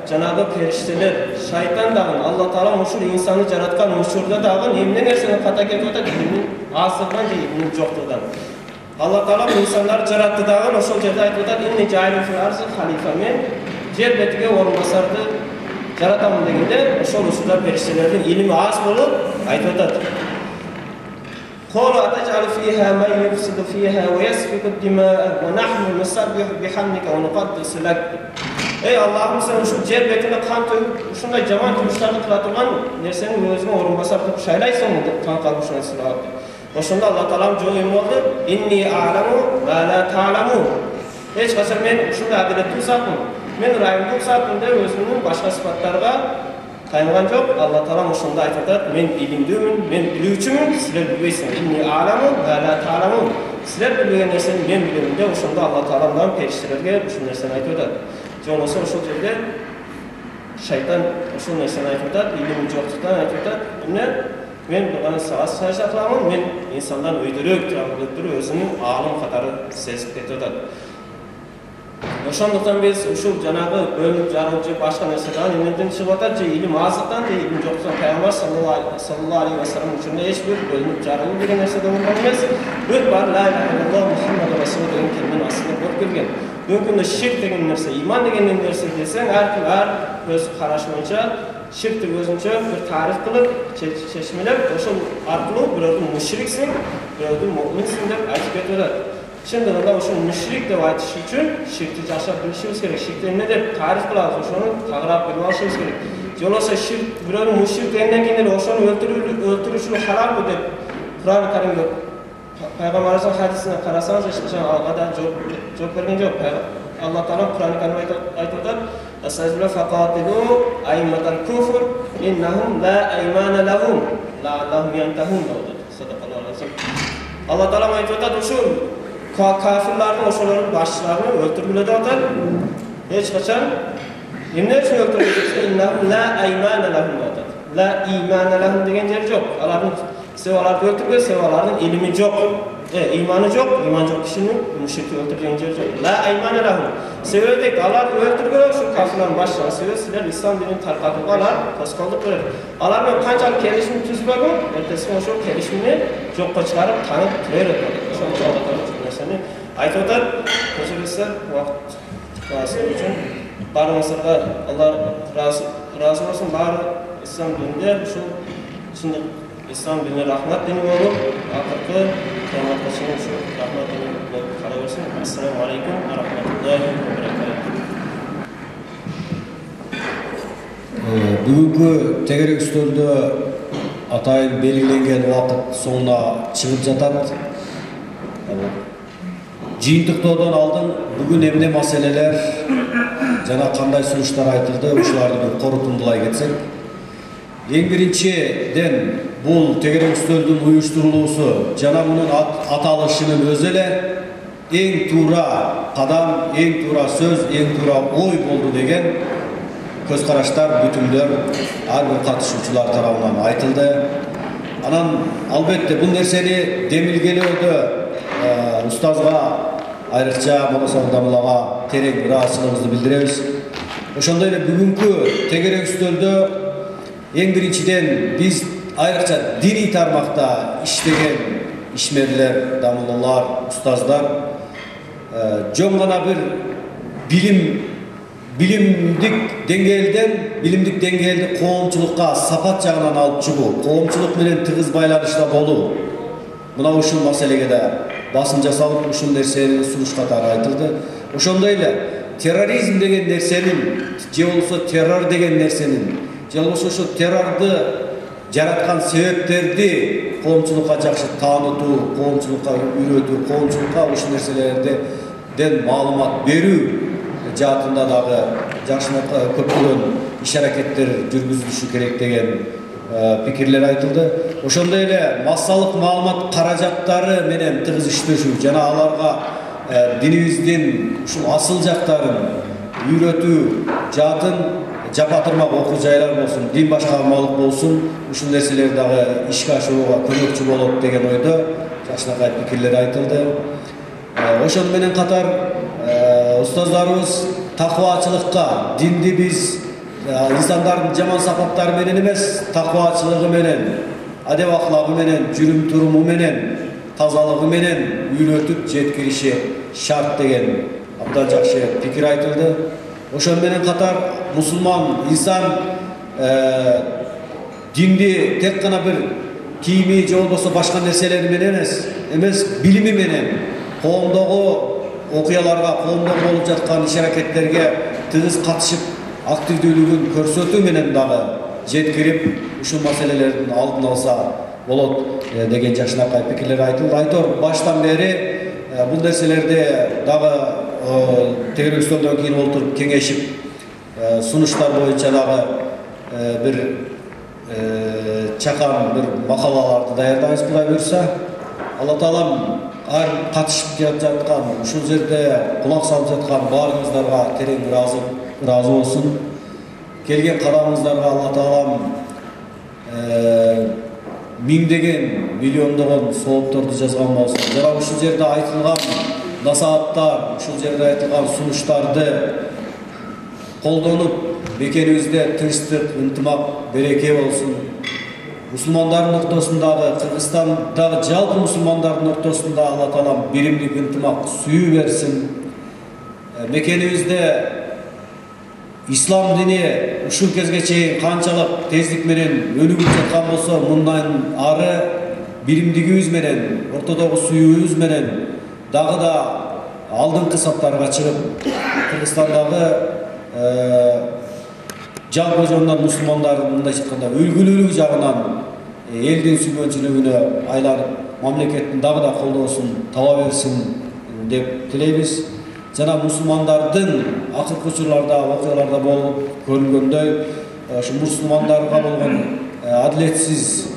Жанагы периштелер, шайтан дагы Алла Таала ушул инсанды жараткан учурда дагы эмне нерсени ката кетип атат, илимин азырдан же илимин жоктугунан. Алла Таала инсандарды жаратты дагы ошол жерде айтып атат, "Инни жаилун фил арзи халифа", мен жер бетиге орун басарды жаратамын дегенде, ошол учурда периштелердин илими аз болуп айтып атат. قالوا أتجعل فيها من يفسد فيها ويسفك الدماء ونحن نسبح بحمدك ونقدس لك. Ey Allah'ım, sen uşul cer betine kan toyup, uşunday jaman jumuşlarını kıla turgan nersenin özüne orun basar tutup şaylaysan mı dep kan kalıp uşuna silahı. Oşunda Allah Ta'alam joğu emin oldu. "İnni a'lamu ma la ta'lamun." Hiç kaçan men uşunday adiletli uzakım. мен райымдылық затында өзімнің башка сыпаттарга таянған жоқ. Алла Таала ошондо айтып атат: мен илимдүүмүн, мен билүүчүмүн, силер билбейсиңер. Инни а'ламу ва ла та'ламун. Силер билбеген нерсени мен билемин деп ошондо Алла Таала мындан периштелерге ушул нерсени айтып атат. Жөн болсо ошол жерде шайтан ошол нерсени айтып атат, илими жоктуктан айтып атат. Мен буга сага сажда кыламын, мен инсандан өйдөрөөк турам деп туруп өзүнүн аалым катары сезип кетип атат. Ошондуктан биз ушул жанагы бөлүнүп жарылып же башка нерседен эмнеден чыгып атат, же илим азыктан, же илим жоктуктан Пайгамбар саллаллаху алейхи вассалам учурунда эч бир бөлүнүп жарылуу деген нерседен болгон эмес. Бүт бар ла иляха иллаллах Мухаммаду расул деген келменин астында болуп келген. Бүгүнкү күндө ширк деген нерсе, иман деген нерсе десең, ар өз карашы боюнча ширкти өзүнчө бир тариф кылып, чечмелеп, ошол аркылуу бирөөдүн мушриксиң, бирөөдүн муъминсиң деп айтып кетип атат. Чындыгында да ошол мушрик деп айтыш үчүн ширкти жакшырак билишибиз керек. Ширкти эмне деп тариф кылабыз, ошону тагыраак билип алышыбыз керек. Же болбосо ширк бирөөнүн мушрик дегенден кийин эле ошону өлтүрүшү халалбы деп Кур'ан Каримде Пайгамбарыбыздын хадисине карасаңыз, эч качан алга да жооп берген жок. Алла Таала Кур'ан Каримде айтып атат: "Асазбила фaqatilu aymatal kufr innahum la aymana lahum la'allahum yantahun." Алла Таала айтып атат, ушул кафирлардын ошолордун башчыларын өлтүргүлө деп атат. Эч качан эмне үчүн өлтүрүлөт? Innahum la aymana lahum деп атат. La imana lahum деген жер жок. Аларды өлтүргөн, алардын илими жок. Иманы жок кишинин мушрикти өлтүргөн жер жок. La aymana lahum. Себеби аларды өлтүргөн ушул кафирлардын башчылары. Себеби силер ислам динин таркатууга алар тоскоолдук берет. Алар менен канчалык келишим түзбөгөн, эртесин ошол келишимди жокко чыгарып, таанып берет. Ошончо Алла Таала нерсени айтып атат. Кечирсиздер, убакыт кыласы үчүн баарыңыздарга Алла ыраазы болсун. Баары ислам дининде ушул чындык ислам дини рахмат дини болуп, акыркы кыяматка чейин ушул рахмат дини болуп кала берсин. Ассаламу алейкум ва рахматуллахи ва баракатух. Бүгүнкү тегерек үстөлдө атайын белгиленген убакыт соңуна чыгып жатат. Жыйынтыктоодон алдын бүгүн эмне маселелер жана кандай сунуштар айтылды, ушуларды корутундулай кетсек. Эң биринчиден бул тегерек үстөлдүн уюштурулуусу жана мунун аталышынын өзү эле эң туура кадам, эң туура сөз, эң туура ой болду деген көз караштар, бүтүмдөр ар бир катышуучулар тарабынан айтылды. Анан албетте бул нерсени демилгелөөдө устазга айрыкча Молосон Дамылага терең ыраазычылыгыбызды билдиребиз. Ошондой эле бүгүнкү тегерек үстөлдө эң биринчиден биз айрыкча диний тармакта иштеген ишмерлер, дамылуулар, устаздар жөн гана бир билимдик деңгээлди коомчулукка сапат жагынан алып чыгуу, коомчулук менен тыгыз байланышта болуу. Мына ушул маселеге да басым жасалып, ушул нерсени сунуш катары айтылды. Ошондой эле терроризм деген нерсенин, же болбосо террор деген нерсенин, же болбосо ошо террорду жараткан себептерди коомчулукка жакшы таанытуу, коомчулукка үйрөтүү, коомчулукка ушул нерселерден маалымат берүү жаатында дагы жакшылап көптөгөн иш-аракеттер жүргүзүлүшү керек деген пикирлер айтылды. Ошондой эле массалык маалымат каражаттары менен тыгыз иштешүү жана аларга динибиздин ушул асыл жактарын үйрөтүү жаатын жапатырмак окуу жайлар болсун, дин башкармалык болсун, ушул нерселер дагы ишке ашырууга көмөкчү болот деген ойдо жакшынакай пикирлер айтылды. Ошону менен катар устаздарыбыз такыбачылыкка, динди биз инсандардын жаман сапаттары менен эмес, такыбачылыгы менен, адеп аклагы менен, жүрүм туруму менен, тазалыгы менен үйрөтүп жеткириши шарт деген абдан жакшы пикир айтылды. Ошону менен катар мусулман инсан динди тек гана бир кийими же болбосо башка нерселери менен эмес, билими менен коомдогу окуяларга, коомдогу болуп жаткан иш-аракеттерге тыгыз катышып, активдүүлүгүн көрсөтүү менен дагы жеткирип, ушул маселелердин алдын алса болот деген жакшынакай пикирлер айтылды. Айтор баштан бери бул нерселерди дагы тегерек столдон кийин олтуруп кеңешип сунуштар боюнча дагы бир чакан бир макалаларды даярдайбыз Кудай буйрса. Алла таалам ар катышып жаткан, ушул жерде кулак салып жаткан баарыңыздарга терең ыраазы болсун. Келген кадамыңыздарга Алла таалам миңдеген, миллиондогон соопторду жазган болсун. Жана ушул жерде айтылган насааттар, ушул жерде айтылган сунуштарды колдонуп, мекенибизде тынчтык, ынтымак, береке болсун. Мусулмандардын ортосундагы, Кыргызстандагы жалпы мусулмандардын ортосунда Алла таалам биримдик, ынтымак, сүйүү берсин. Мекенибизде ислам дини ушул кезге чейин канчалык тездик менен өнүгүп жаткан болсо, мындан ары биримдигибиз менен, ортодогу сүйүүбүз менен дагы да алдыңкы саптарга чыгып, Кыргызстандагы жалпы жонунан мусулмандардын мындай айтканда үлгүлүүлүк жагынан элдин сүйгөнчүлүгүнө айланып, мамлекеттин дагы да колдоосун таба берсин деп тилейбиз. Жана мусулмандардын акыркы учурларда, окуяларда болуп көрүлгөндөй, ушу мусулмандарга болгон адилетсиз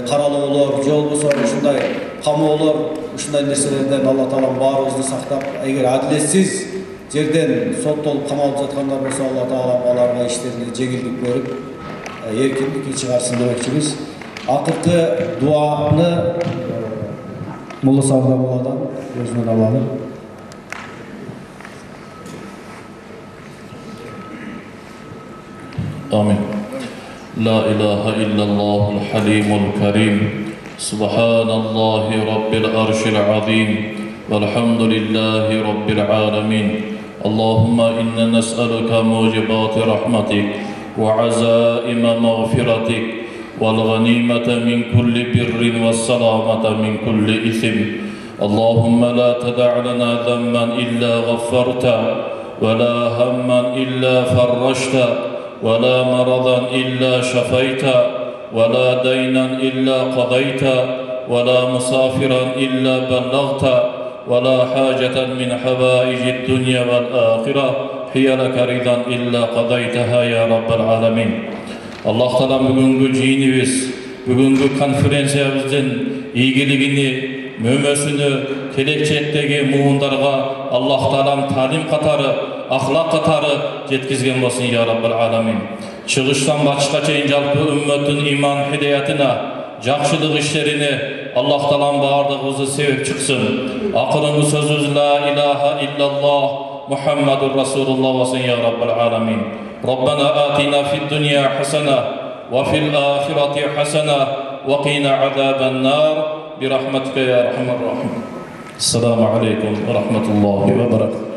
каралоолор, же болбосо ушундай камоолор, ушундай нерселерден Алла таалам баарыбызды сактап, эгер адилетсиз жерден соттолуп камалып жаткандар болсо, Алла таалам аларга иштерине жеңилдик берип, эркиндикке чыгарсын демекчибиз. Акыркы дуаны Мулла Сабырабаладан өзүнөн алалы. آمين. لا إله إلا الله الحليم الكريم سبحان الله رب العرش العظيم والحمد لله رب العالمين. اللهم إنا نسألك موجبات رحمتك وعزائم مغفرتك والغنيمة من كل بر والسلامة من كل إثم. اللهم لا تدع لنا ذنبا إلا غفرته ولا هما إلا فرجت ولا مرضا إلا شفيت ولا دينا إلا قضيت ولا مسافرا إلا بلغت ولا حاجة من حوائج الدنيا والآخرة هي لك رضا إلا قضيتها يا رب العالمين. Allah Taala bugünkü jiyinimiz, bugünkü konferensiyamыздын ийгилигини, мөмөсүнү келечектеги муундарга Allah Taala талим катары, ахлак катары жеткизген болсун я Раббал Аламин. Чыгыштан башка чейин жалпы үммөттүн иман хидаятына, жакшылык иштерине Allah Taala баардыгыбызды себеп чыксын. Акырынгы сөзүбүз ла илаха иллаллах Muhammadur Rasulullah болсун я Раббал Аламин. ربنا آتنا في الدنيا حسنة وفي الآخرة حسنة وقنا عذاب النار برحمتك يا أرحم الراحمين. السلام عليكم ورحمة الله وبركاته.